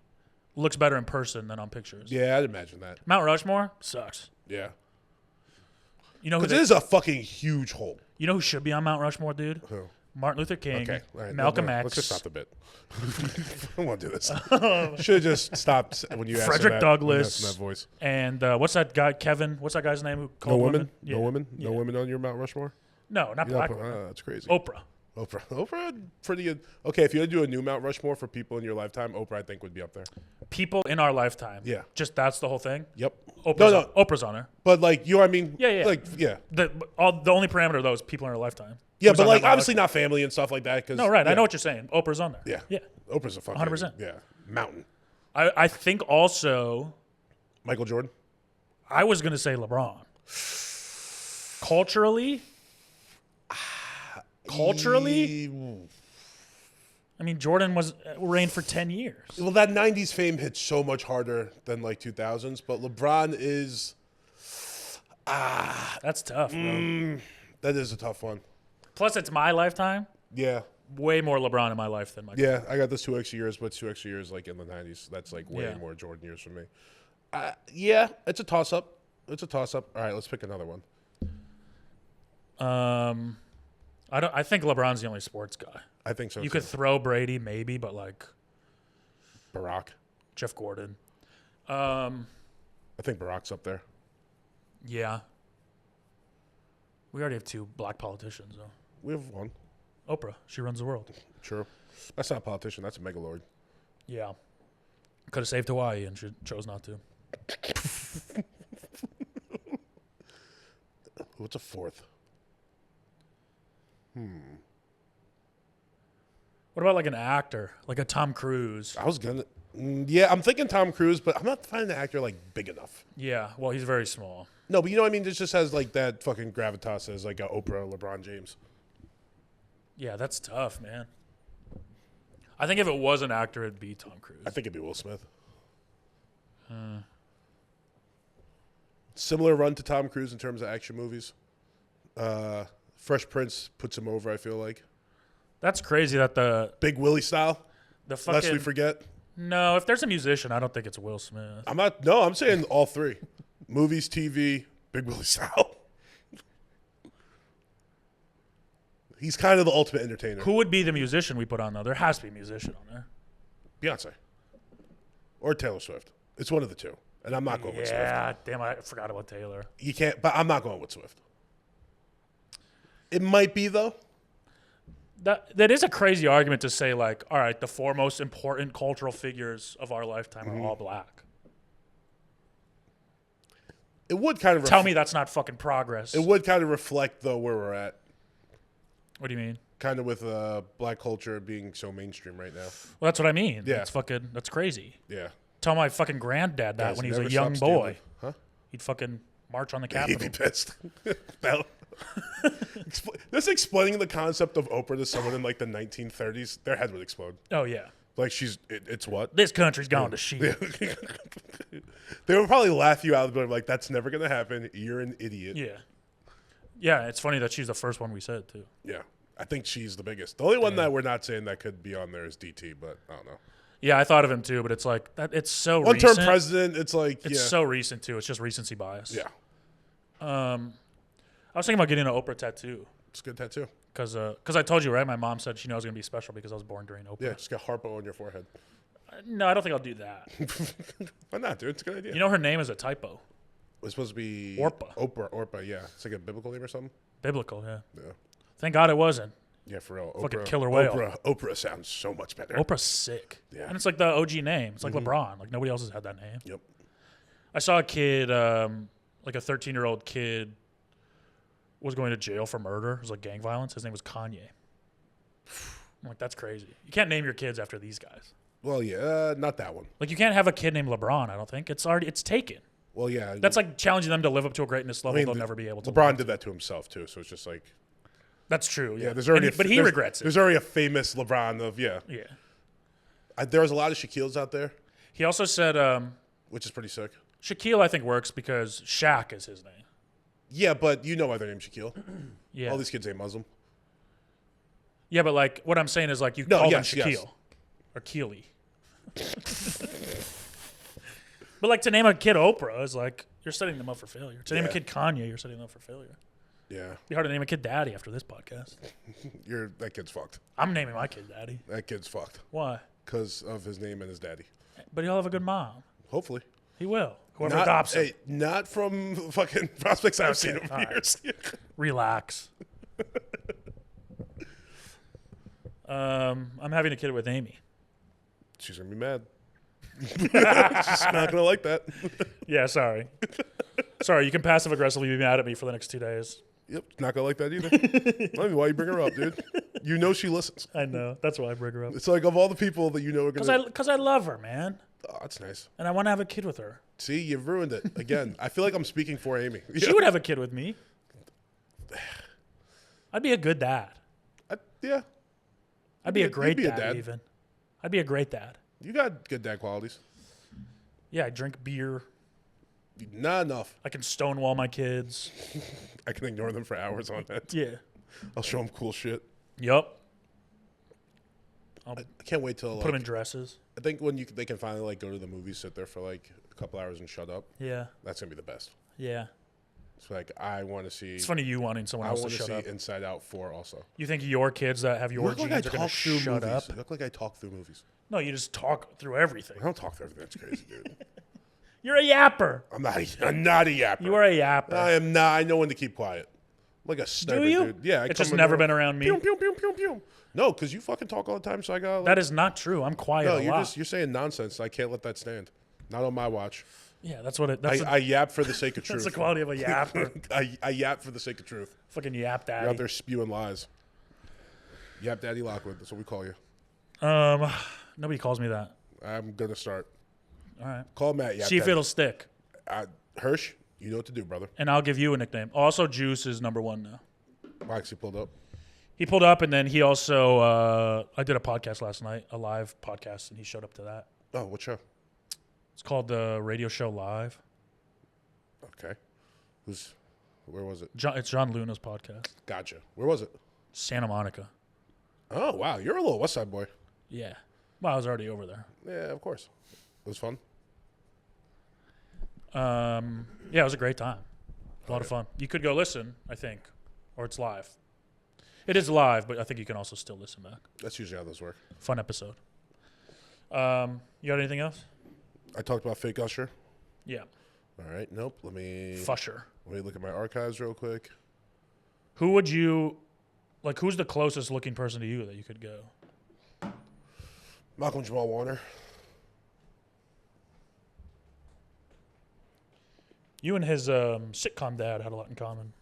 looks better in person than on pictures. Yeah, I'd imagine that. Mount Rushmore sucks. Yeah. You know who Because it is a fucking huge hole. You know who should be on Mount Rushmore, dude? Who? Martin Luther King, Okay. All right. Malcolm No, X, let's just stop the bit. I don't want to do this. Should have just stopped when you asked Frederick that, Douglass, when you asked that voice. and what's that guy, Kevin? What's that guy's name who No called women? Yeah. No women? Yeah. No women on your Mount Rushmore? No, not You're black not- women. that's crazy. Oprah. Oprah, pretty good. Okay, if you had to do a new Mount Rushmore for people in your lifetime, Oprah, I think, would be up there. People in our lifetime. Yeah. Just that's the whole thing? Yep. Oprah's on her. But, like, you know what I mean? Yeah, yeah. Like, yeah. The only parameter of those people in our lifetime. Yeah, Who's but, on like, that Mount obviously not family and stuff like that. Cause, No, right. Yeah. I know what you're saying. Oprah's on there. Yeah. Yeah. Oprah's a fucking 100%. Yeah. Mountain. I think also, Michael Jordan? I was going to say LeBron. Culturally, I mean, Jordan reigned for 10 years. Well, that 90s fame hit so much harder than, like, 2000s. But LeBron is... That's tough, bro. That is a tough one. Plus, it's my lifetime. Yeah. Way more LeBron in my life than Michael. Yeah, I got those 2 extra years, but 2 extra years, like, in the 90s. That's, like, way Yeah. more Jordan years for me. Yeah, it's a toss-up. It's a toss-up. All right, let's pick another one. I think LeBron's the only sports guy. I think so, You too. could throw Brady, maybe, but like Barack. Jeff Gordon. I think Barack's up there. Yeah. We already have 2 black politicians, though. We have one. Oprah, she runs the world. True. That's not a politician. That's a megalord. Yeah. Could have saved Hawaii, and she chose not to. What's a fourth? What about like an actor, like a Tom Cruise? I was gonna. Yeah, I'm thinking Tom Cruise, but I'm not finding the actor like big enough. Yeah, well, he's very small. No, but you know what I mean. This just has like that fucking gravitas as like a Oprah, LeBron James. Yeah, that's tough, man. I think if it was an actor, it'd be Tom Cruise. I think it'd be Will Smith. Similar run to Tom Cruise in terms of action movies. Fresh Prince puts him over, I feel like. That's crazy that the Big Willie style, fucking... lest we forget. No, if there's a musician, I don't think it's Will Smith. I'm saying all three. Movies, TV, Big Willie style. He's kind of the ultimate entertainer. Who would be the musician we put on, though? There has to be a musician on there. Beyonce. Or Taylor Swift. It's one of the two. And I'm not going with Swift. Yeah, damn, I forgot about Taylor. You can't, but I'm not going with Swift. It might be, though. That is a crazy argument to say, like, all right, the 4 most important cultural figures of our lifetime are all black. It would kind of... Tell me that's not fucking progress. It would kind of reflect, though, where we're at. What do you mean? Kind of with black culture being so mainstream right now. Well, that's what I mean. Yeah. That's crazy. Yeah. Tell my fucking granddad that Guys, when he was a never young stop boy. stealing. Huh? He'd fucking march on the He'd Capitol. be pissed. Just explaining the concept of Oprah to someone in like the 1930s, their head would explode. Oh, yeah. Like it's what? This country's gone to shit. They would probably laugh you out of the building like, that's never going to happen. You're an idiot. Yeah. Yeah, it's funny that she's the first one we said, too. Yeah. I think she's the biggest. The only one that we're not saying that could be on there is DT, but I don't know. Yeah, I thought of him, too, but it's like, it's so One recent. term president, it's like, It's so recent, too. It's just recency bias. Yeah. I was thinking about getting an Oprah tattoo. It's a good tattoo. Because I told you, right? My mom said she knows I was going to be special because I was born during Oprah. Yeah, just get Harpo on your forehead. No, I don't think I'll do that. Why not, dude? It's a good idea. You know her name is a typo. It's supposed to be Orpah. Orpah, yeah. It's like a biblical name or something. Biblical, yeah. Yeah. Thank God it wasn't. Yeah, for real. Fucking killer whale. Oprah sounds so much better. Oprah's sick. Yeah. And it's like the OG name. It's like LeBron. Like nobody else has had that name. Yep. I saw a kid, like a 13-year-old kid, was going to jail for murder. It was like gang violence. His name was Kanye. I'm like, that's crazy. You can't name your kids after these guys. Well, yeah, not that one. Like you can't have a kid named LeBron, I don't think. It's taken. Well, yeah. That's like challenging them to live up to a greatness level they'll never be able to. LeBron did that to himself, too, so it's just like... That's true, yeah. there's already but he regrets it. There's already a famous LeBron of, yeah. Yeah. There was a lot of Shaquille's out there, He also said which is pretty sick. Shaquille, I think, works because Shaq is his name. Yeah, but you know why their name's Shaquille. Yeah. All these kids ain't Muslim. Yeah, but like what I'm saying is like you call them Shaquille yes. or Keely. But like to name a kid Oprah is like you're setting them up for failure. To name a kid Kanye, you're setting them up for failure. Yeah. It'd be hard to name a kid Daddy after this podcast. That kid's fucked. I'm naming my kid Daddy. That kid's fucked. Why? Because of his name and his daddy. But he'll have a good mom. Hopefully. He will. Whoever adopts him. Hey, not from fucking prospects I've seen over all right. years. Relax. I'm having a kid with Amy. She's going to be mad. She's not going to like that. Yeah, sorry. Sorry, you can passive aggressively be mad at me for the next 2 days. Yep, not going to like that either. I don't know why you bring her up, dude. You know she listens. I know. That's why I bring her up. It's like of all the people that you know are going to... Because I love her, man. Oh, that's nice. And I want to have a kid with her. See, you've ruined it. Again, I feel like I'm speaking for Amy. She would have a kid with me. I'd be a good dad. Yeah. I'd be a great you'd be a dad, dad. even. I'd be a great dad. You got good dad qualities. Yeah, I drink beer. Not enough. I can stonewall my kids. I can ignore them for hours on end. Yeah. I'll show them cool shit. Yup. I can't wait till Put them in dresses. I think when they can finally like go to the movies, sit there for like a couple hours and shut up. Yeah. That's gonna be the best. Yeah. It's like I want to see. It's funny you wanting someone I else to want to shut see up. Inside Out 4 also. You think your kids that have your genes are going to shut up? You look like I talk through movies. No, you just talk through everything. I don't talk through everything. That's crazy, dude. You're a yapper. I'm not a yapper. You are a yapper. I am not. I know when to keep quiet. I'm like a sniper, Do you? dude. Yeah. It's just never been around me. Pew, pew, pew, pew, pew. No, because you fucking talk all the time, so I got. Like, That is not true. I'm quiet no, a lot. you're saying nonsense. I can't let that stand. Not on my watch. Yeah, that's what it. That's I yap for the sake of truth. that's the quality of a yapper. I yap for the sake of truth. Fucking yap daddy. You're out there spewing lies. Yap Daddy Lockwood. That's what we call you. Nobody calls me that. I'm gonna start. All right. Call Matt Yap See if Daddy. it'll stick. Hirsch, you know what to do, brother. And I'll give you a nickname. Also, Juice is number 1 now. Wax, he pulled up. He pulled up, and then he also. I did a podcast last night, a live podcast, and he showed up to that. Oh, what show? It's called the Radio Show Live. Okay. Who's Where was it? It's John Luna's podcast. Gotcha. Where was it? Santa Monica. Oh, wow. You're a little West Side boy. Yeah. Well, I was already over there. Yeah, of course. It was fun. Yeah, it was a great time. A lot of fun. You could go listen, I think, or it's live. It is live, but I think you can also still listen back. That's usually how those work. Fun episode. You got anything else? I talked about fake Usher. Yeah. All right. Nope. Let me look at my archives real quick. Who would you, like, who's the closest looking person to you that you could go? Malcolm Jamal Warner. You and his sitcom dad had a lot in common.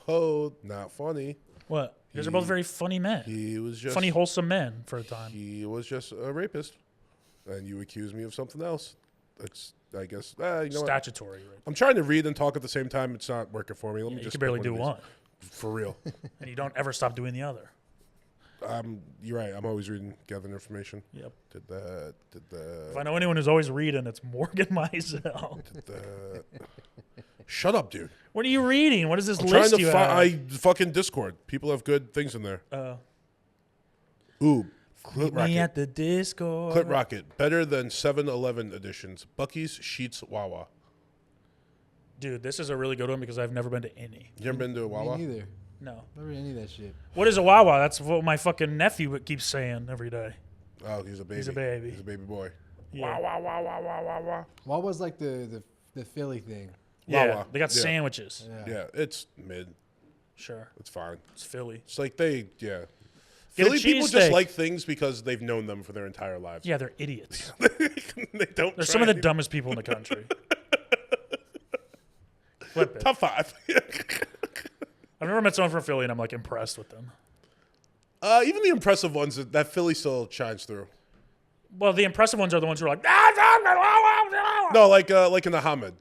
Oh, not funny. What? You guys are both very funny men. He was just funny, wholesome men for a time. He was just a rapist, and you accuse me of something else. It's, I guess, you know statutory. What? I'm trying to read and talk at the same time. It's not working for me. Let me you just can barely do one. For real. And you don't ever stop doing the other. You're right. I'm always reading, gathering information. Yep. Did that. If I know anyone who's always reading, it's Morgan Meisel. Did that. Shut up, dude. What are you reading? What is this I'm list trying you to have? fucking Discord. People have good things in there. Ooh. Clip Me at Rocket. the Discord. Clip Rocket. Better than 7-Eleven editions. Bucky's, Sheetz, Wawa. Dude, this is a really good one because I've never been to any. You ever been to a Wawa? Me neither. No. Never any of that shit. What is a Wawa? That's what my fucking nephew keeps saying every day. Oh, he's a baby. He's a baby. He's a baby boy. Yeah. Wawa, Wawa, Wawa, Wawa. What was like the Philly thing? Yeah, Wawa. they got Yeah. sandwiches. Yeah, it's mid. Sure. It's fine. It's Philly. It's like Philly a people just cheesesteak. like things because they've known them for their entire lives. Yeah, they're idiots. They don't. They're some of the dumbest people in the country. Flip it. Top 5. I've never met someone from Philly and I'm like impressed with them. Even the impressive ones, that Philly still shines through. Well, the impressive ones are the ones who are like, No, like in the Hamid.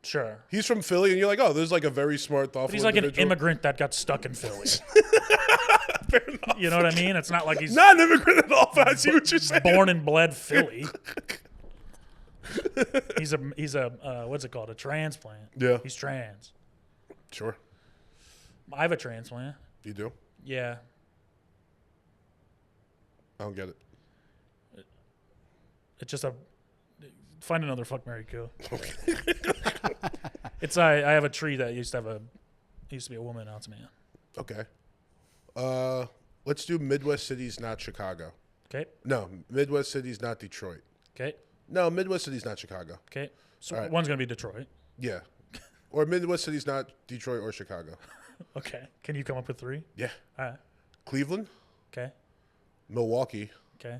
Sure. He's from Philly, and you're like, oh, there's like a very smart, thoughtful. But he's like an individual. immigrant that got stuck in Philly. Fair enough. You know what I mean? It's not like he's Not an immigrant at all, but I see what you're saying. born and bled Philly. He's a what's it called? A transplant. Yeah. He's trans. Sure. I have a transplant. You do? Yeah. I don't get it. It's just find another fuck, marry, kill. It's I have a tree that used to be a woman, now it's a man. Okay. Let's do Midwest cities, not Chicago. Okay. No, Midwest cities, not Detroit. Okay. No, Midwest cities, not Chicago. Okay. So All right. one's gonna be Detroit. Yeah. Or Midwest cities, not Detroit or Chicago. Okay. Can you come up with 3? Yeah. All right. Cleveland, Okay. Milwaukee, Okay.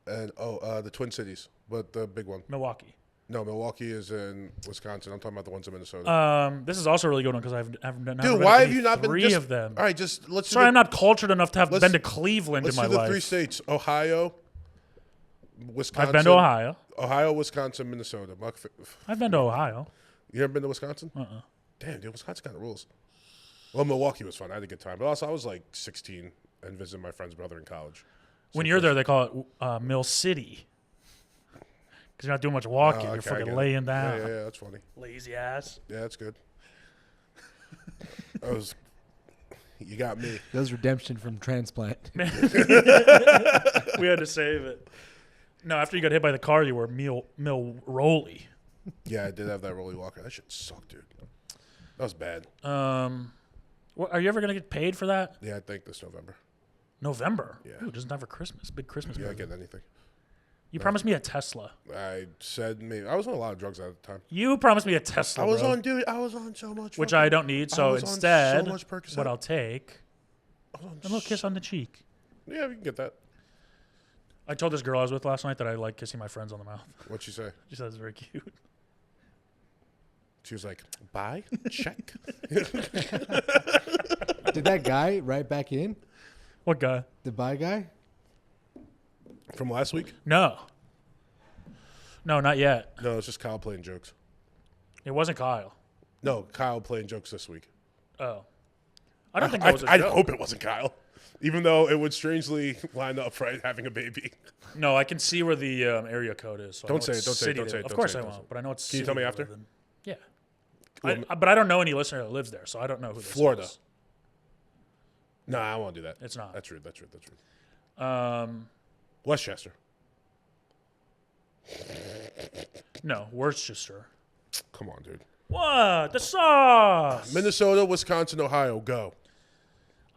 and the Twin Cities, but the big one. Milwaukee. No, Milwaukee is in Wisconsin. I'm talking about the ones in Minnesota. This is also a really good one because I've never Dude, been why to have you not been? 3 Just, of them. All right, just let's. Sorry, do I'm not cultured enough to have let's- been to Cleveland in Let's my do the life. 3 states: Ohio, Wisconsin. I've been to Ohio. Ohio, Wisconsin, Minnesota. I've been to Ohio. You ever been to Wisconsin? Uh-uh. Damn, dude, Wisconsin kind of rules. Well, Milwaukee was fun. I had a good time, but also I was like 16 and visited my friend's brother in college. When you're there, they call it Mill City. Because you're not doing much walking. Okay, You're I fucking get it. laying down. Yeah, that's funny. Lazy ass. Yeah, that's good. You got me. That was redemption from transplant. We had to save it. No, after you got hit by the car, you were Mill Rolly. Yeah, I did have that Rolly Walker. That shit sucked, dude. That was bad. Are you ever going to get paid for that? Yeah, I think this November. November? Yeah. Ooh, just not for Christmas. Big Christmas. Yeah, I present. get anything. You promised me a Tesla. I said maybe. I was on a lot of drugs at the time. You promised me a Tesla, I was bro, on, dude. I was on so much. which fucking- I don't need. I So was on instead, so much Percocet. what I'll take, I was on a little kiss on the cheek. Yeah, we can get that. I told this girl I was with last night that I like kissing my friends on the mouth. What'd she say? She said it's very cute. She was like, "Bye, check." Did that guy write back in? What guy? The buy guy? From last week? No. No, not yet. No, it's just Kyle playing jokes. It wasn't Kyle. No, Kyle playing jokes this week. Oh. I don't think that was a I joke. hope it wasn't Kyle, even though it would strangely line up for having a baby. No, I can see where the area code is. So I Don't know say what it, don't say it, city don't they- say it, Of don't course say it, I don't won't, say it. but I know it's. Can you tell me after? Yeah. But I don't know any listener that lives there, so I don't know who this Florida. is. No, I won't do that. It's not. That's rude. Westchester. No, Worcester. Come on, dude. What? The sauce. Minnesota, Wisconsin, Ohio, go.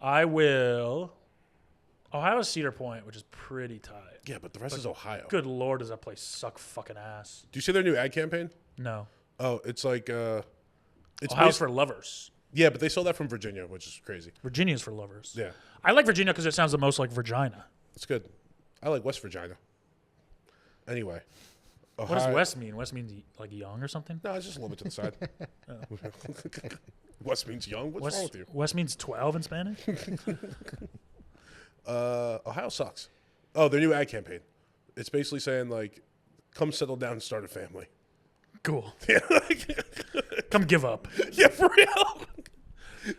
I will. Ohio's Cedar Point, which is pretty tight. Yeah, but the rest is Ohio. Good Lord, does that place suck fucking ass? Do you see their new ad campaign? No. Oh, it's like it's Ohio's for lovers. Yeah, but they stole that from Virginia, which is crazy. Virginia's for lovers. Yeah, I like Virginia because it sounds the most like Virginia. it's good. I like West Virginia. Anyway, What does West mean? West means like young or something? No, it's just a little bit to the side. West means young. What's wrong with you? West means 12 in Spanish? Ohio sucks. Oh, their new ad campaign. It's basically saying like, come settle down and start a family. Cool. Yeah, Come give up. yeah, for real.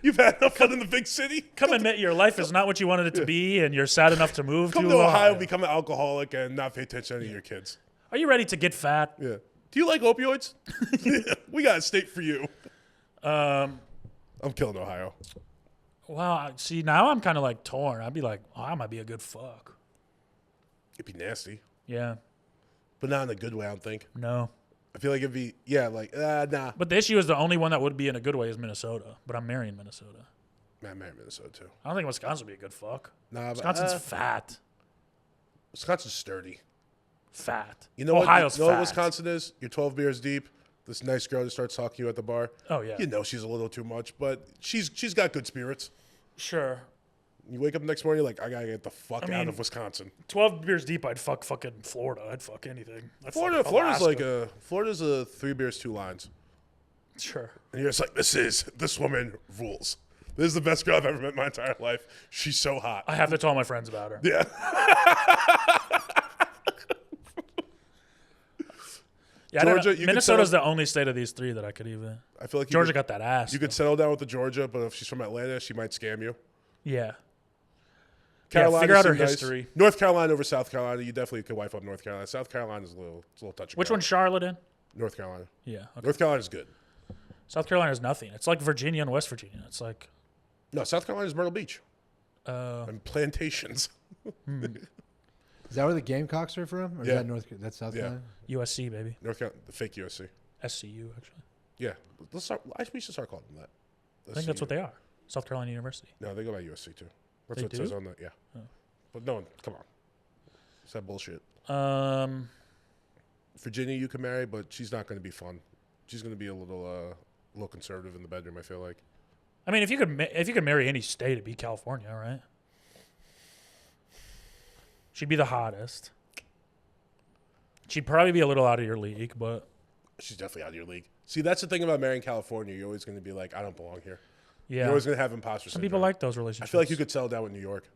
You've had enough fun in the big city. Come admit your life is not what you wanted it to be, and you're sad enough to move Come to to Ohio, become an alcoholic, and not pay attention to any of your kids. Are you ready to get fat? Yeah. Do you like opioids? We got a state for you. I'm killing Ohio. Wow. See, now I'm kind of like torn. I'd be like, oh, I might be a good fuck. It'd be nasty, Yeah. but not in a good way. I don't think. No. I feel like it'd be nah. But the issue is the only one that would be in a good way is Minnesota. But I'm marrying Minnesota. Man, marry Minnesota too. I don't think Wisconsin would be a good fuck. Nah, Wisconsin's fat. Wisconsin's sturdy. Fat. You know Ohio's what? You know fat. what Wisconsin is? You're 12 beers deep. This nice girl just starts talking to you at the bar. Oh, yeah. You know she's a little too much, but she's got good spirits. Sure. You wake up the next morning, you're like, I gotta get the fuck out mean, of Wisconsin. 12 beers deep, I'd fuck fucking Florida. I'd fuck anything. Florida's Alaska. Florida's a 3 beers, 2 lines. Sure. And you're just like, this woman rules. This is the best girl I've ever met in my entire life. She's so hot. I have to tell my friends about her. Yeah. Yeah, Georgia, you could Minnesota's settle- the only state of these three that I could even. I feel like Georgia got that ass. You could settle down with the Georgia, but if she's from Atlanta, she might scam you. Yeah. Carolina, figure out her seemed nice. history. North Carolina over South Carolina. You definitely could wife up North Carolina. South Carolina's a little touch. Which one's Charlotte in? North Carolina. Yeah. Okay. North Carolina's good. South Carolina's nothing. It's like Virginia and West Virginia. It's like. No, South Carolina's Myrtle Beach. Uh, And plantations. Is that where the Gamecocks are from? Or Yeah. is that That's South Yeah. Carolina? USC, baby. North Carolina, the fake USC. SCU, actually. Yeah. We should start calling them that. I think that's what they are. South Carolina University. No, they go by USC too. That's They what it do? says on the yeah. Oh. But no one, come on. It's that bullshit. Virginia, you can marry, but she's not going to be fun. She's going to be a little conservative in the bedroom. I feel like. I mean, if you could marry any state, it'd be California, right? She'd be the hottest. She'd probably be a little out of your league, but She's definitely out of your league. See, that's the thing about marrying California. You're always going to be like, I don't belong here. yeah. You're always going to have imposter Some syndrome. people like those I relationships. feel like you could settle down with New York.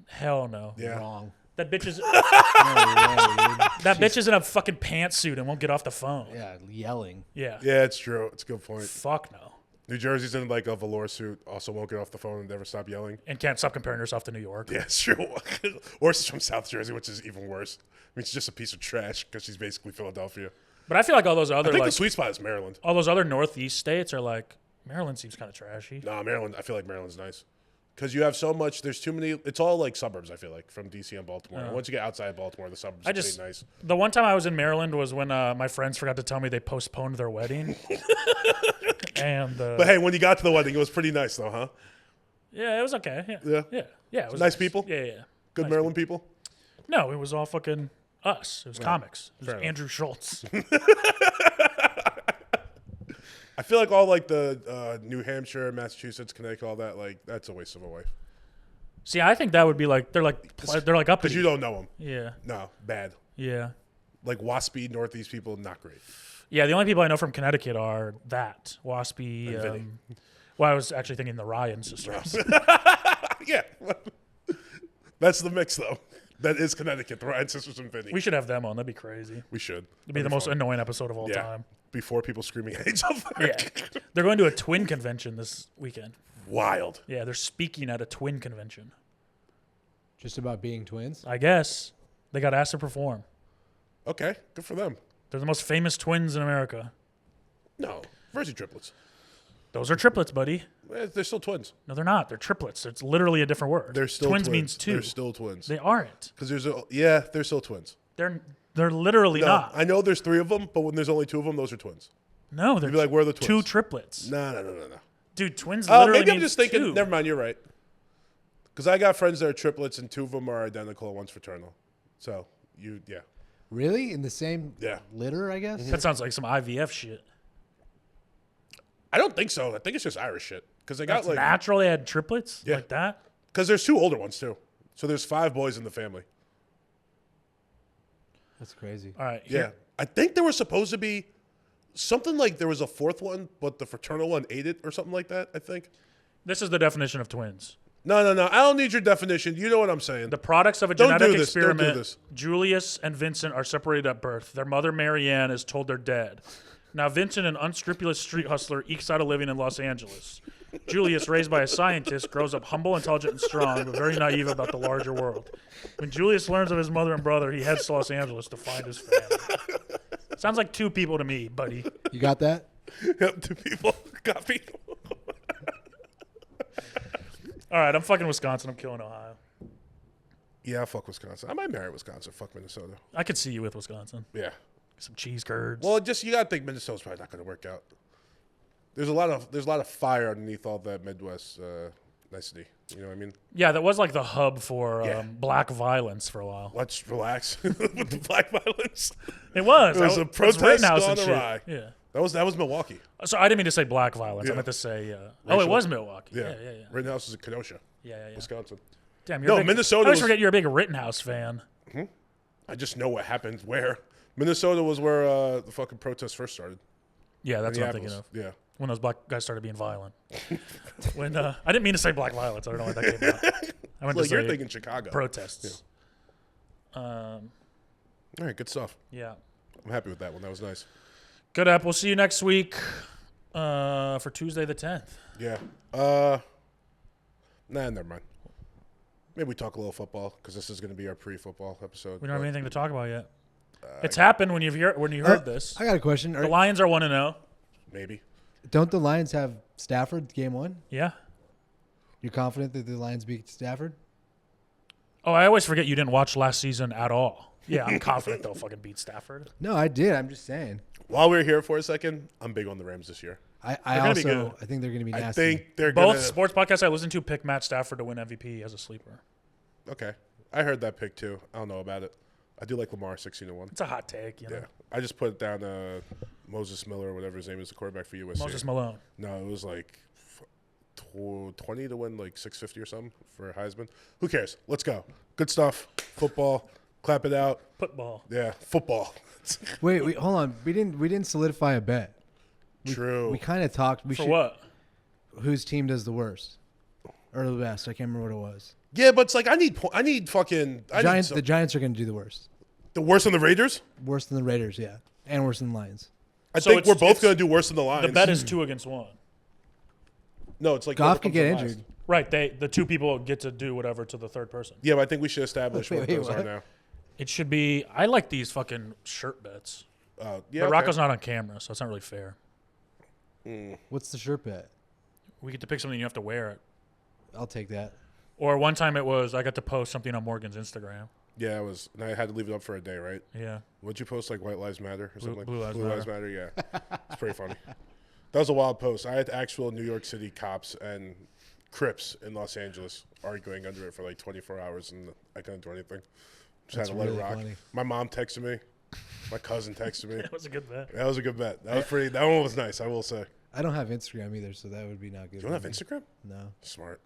Hell no. Yeah. Wrong. That bitch is No way, dude. that bitch is in a fucking pantsuit and won't get off the phone. Yeah, yelling. Yeah. Yeah, it's true. It's a good point. Fuck no. New Jersey's in like a velour suit. Also won't get off the phone and never stop yelling. And can't stop comparing herself to New York. Yeah, it's true. Or she's from South Jersey, which is even worse. I mean, she's just a piece of trash because she's basically Philadelphia. But I feel like all those I other think like the sweet spot is Maryland. all those other Northeast states are like Maryland seems kind of trashy. Nah, Maryland. I feel like Maryland's nice because you have so much. There's too many. It's all like suburbs. I feel like from DC and Baltimore. And once you get outside of Baltimore, the suburbs are pretty nice. The one time I was in Maryland was when my friends forgot to tell me they postponed their wedding. And But hey, when you got to the wedding, it was pretty nice, though, huh? yeah, it was okay. Yeah. Yeah. Yeah. It was Nice people? Yeah, yeah. Good Nice Maryland people. No, it was all fucking us. It was comics. It was fair enough. Andrew Schultz. I feel like all like the New Hampshire, Massachusetts, Connecticut, all that. Like that's a waste of a wife See, I think that would be like they're like uppity. because you don't know them. Yeah. No, bad. Yeah. Like waspy Northeast people, not great. Yeah, the only people I know from Connecticut are that Waspy. And Vinny. Well, I was actually thinking the Ryan sisters. Yeah, that's the mix though. That is Connecticut. The Ryan sisters and Vinny. We should have them on. That'd be crazy. We should. It'd be the most annoying episode of all time. Before people screaming at each other. Yeah. They're going to a twin convention this weekend. Wild. Yeah, they're speaking at a twin convention. Just about being twins? I guess. They got asked to perform. Okay, good for them. They're the most famous twins in America. No, Versus triplets. Those are triplets, buddy. They're still twins. No, they're not. They're triplets. It's literally a different word. They're still twins. Means two. They're still twins. They aren't. Because they're still twins. They're literally No, not. I know there's 3 of them, but when there's only 2 of them, those are twins. No, they're You'd be like, where are the twins? 2 triplets. No. Dude, twins literally Maybe I'm means just thinking. 2. Never mind, you're right. Because I got friends that are triplets, and 2 of them are identical, and one's fraternal. So yeah. Really? In the same Yeah. litter, I guess? That sounds like some IVF shit. I don't think so. I think it's just Irish shit. Because they That's got natural. They had triplets like that. Because there's 2 older ones too. So there's 5 boys in the family. That's crazy. All right. Yeah. I think there was supposed to be something like there was a 4th one, but the fraternal one ate it or something like that, I think. This is the definition of twins. No. I don't need your definition. You know what I'm saying. The products of a Don't genetic do this. Don't do experiment. this. Julius and Vincent are separated at birth. Their mother, Marianne, is told they're dead. Now, Vincent, an unscrupulous street hustler, ekes out a living in Los Angeles. Julius, raised by a scientist, grows up humble, intelligent, and strong, but very naive about the larger world. When Julius learns of his mother and brother, he heads to Los Angeles to find his family. Sounds like 2 people to me, buddy. You got that? Yep, 2 people. Copy. All right, I'm fucking Wisconsin. I'm killing Ohio. Yeah, fuck Wisconsin. I might marry Wisconsin. Fuck Minnesota. I could see you with Wisconsin. Yeah. Some cheese curds. Well, you gotta think Minnesota's probably not gonna work out. There's a lot of fire underneath all that Midwest nicety. You know what I mean? Yeah, that was like the hub for Yeah. black violence for a while. Let's relax with the black violence. It was. It was That a that's protest Rittenhouse gone and shit. awry. Yeah. That was Milwaukee. So I didn't mean to say black violence. I Yeah. meant to say. Oh, it Racial- was Milwaukee. Yeah. Yeah. Rittenhouse is in Kenosha, Yeah. Wisconsin. Damn, No, a big, Minnesota I always was- forget you're a big Rittenhouse fan. I just know what happened where. Minnesota was where the fucking protests first started. Yeah, that's what I'm thinking Minneapolis. of. Yeah. When those black guys started being violent. When I didn't mean to say black violence. I don't know why that came out. I meant Well, to say you're thinking Chicago. protests. All right, good stuff. Yeah. I'm happy with that one. That was nice. Good up. We'll see you next week for Tuesday the 10th. Yeah. Never mind. Maybe we talk a little football because this is going to be our pre-football episode. We don't have anything to talk about yet. It's happened when you heard this. I got a question. The Lions are 1-0. Maybe. Don't the Lions have Stafford game 1? Yeah. You're confident that the Lions beat Stafford? Oh, I always forget you didn't watch last season at all. Yeah, I'm confident they'll fucking beat Stafford. No, I did. I'm just saying. While we're here for a second, I'm big on the Rams this year. I gonna be good. also I think they're going to be nasty. I think they're going Both to. sports podcasts I listen to pick Matt Stafford to win MVP as a sleeper. Okay. I heard that pick too. I don't know about it. I do like Lamar 16-1. It's a hot take, you know. Yeah. I just put down Moses Miller or whatever his name is, the quarterback for USC. Moses Malone. No, it was like 20 to win like 650 or something for Heisman. Who cares? Let's go. Good stuff. Football. Clap it out. Football. Yeah, football. Wait, hold on. We didn't solidify a bet. True. We kind of talked. For what? Whose team does the worst or the best? I can't remember what it was. Yeah, but it's like I need fucking Giants. The Giants are going to do the worst. the worst than the Raiders. Worse than the Raiders, yeah, and worse than the Lions. I So think we're both it's- going to do worse than the Lions. The bet is 2 against 1. No, it's like Goff whoever could comes get in last. injured. Right. The 2 people get to do whatever to the third person. Yeah, but I think we should establish what Wait, those what? are now. It should be. I like these fucking shirt bets. Yeah, But okay. Rocco's not on camera, so it's not really fair. What's the shirt bet? We get to pick something you have to wear it. I'll take that. Or one time it was I got to post something on Morgan's Instagram. Yeah, it was. And I had to leave it up for a day, right? Yeah. What'd you post, like White Lives Matter or something? Blue Lives Lives Matter, yeah. It's pretty funny. That was a wild post. I had actual New York City cops and Crips in Los Angeles arguing under it for like 24 hours, and I couldn't do anything. Just That's had to let really it rock. funny. My mom texted me. My cousin texted me. That was a good bet. That was a good bet. That was pretty. That one was nice, I will say. I don't have Instagram either, so that would be not good. You don't have Instagram? No. Smart.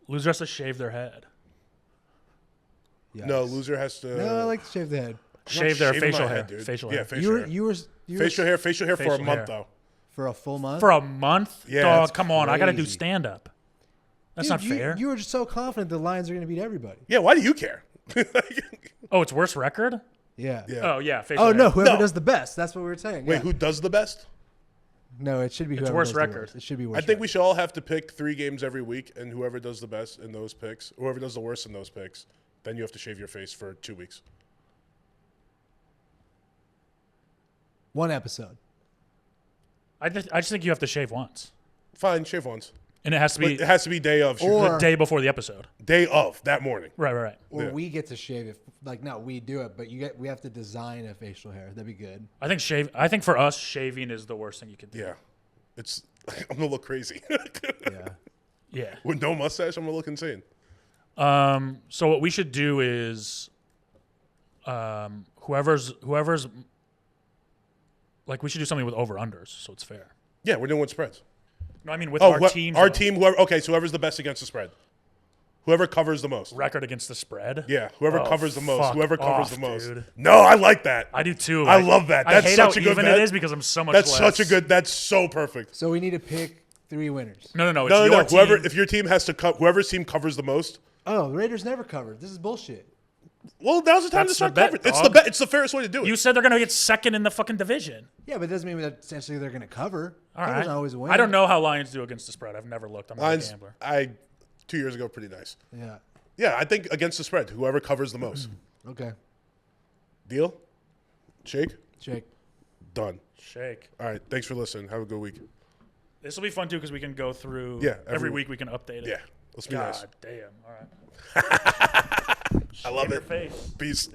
Loser has to shave their head. Yikes. No, loser has to. No, I like to shave the head. I'm not Shave their shaving my facial hair. head, dude. Facial Yeah, hair. facial hair. You were Facial hair for a Facial month hair. though. for a full month. For a month? Yeah, Dog, that's come on. I got to do crazy. stand up. That's Dude, not you, fair. You were just so confident the Lions are going to beat everybody. Yeah, why do you care? Oh, it's worst record? Yeah. Yeah. Oh, yeah. Facial Oh hair. no, whoever No. does the best. That's what we were saying. Wait, yeah. who does the best? No, it should be whoever worst does the record. worst. It should be I worst. think we record. should all have to pick 3 games every week, and whoever does the best in those picks, whoever does the worst in those picks, then you have to shave your face for 2 weeks. One episode. I just think you have to shave once, Fine, shave once. and it has to But be it has to be day of. Or- the day before the episode. Day of, that morning. Right. Or Yeah. we get to shave if not we do it, but we have to design a facial hair. That'd be good. I think for us, shaving is the worst thing you could do. Yeah. I'm going to look crazy. Yeah. Yeah. With no mustache, I'm going to look insane. So what we should do is, whoever's like, we should do something with over-unders so it's fair. Yeah, we're doing what spreads. No, I mean with our teams. Our team, so whoever's the best against the spread. Whoever covers the most. Record against the spread. Yeah, whoever Oh, covers the most. fuck Whoever covers off, the most. dude. No, I like that. I do too. I love that. I That's hate such how a good even bet. it is because I'm so much That's less. such a good. That's so perfect. So we need to pick 3 winners. No. It's No. your Whoever, team. if your team has to whoever's team covers the most. Oh, the Raiders never covered. This is bullshit. Well, now's the time to That's start the bet, covering. It's dog. the bet. It's the fairest way to do it. You said they're going to get second in the fucking division. Yeah, but it doesn't mean that essentially they're going to cover. All Covers right. always win. I don't know how Lions do against the spread. I've never looked. I'm not a Lions, gambler. 2 years ago, pretty nice. Yeah. Yeah, I think against the spread, whoever covers the most. Okay. Deal? Shake? Shake. Done. Shake. All right. Thanks for listening. Have a good week. This will be fun too because we can go through. Yeah, every week we can update it. Yeah. Let's be God nice. damn. All right. I love In your it. face. Peace.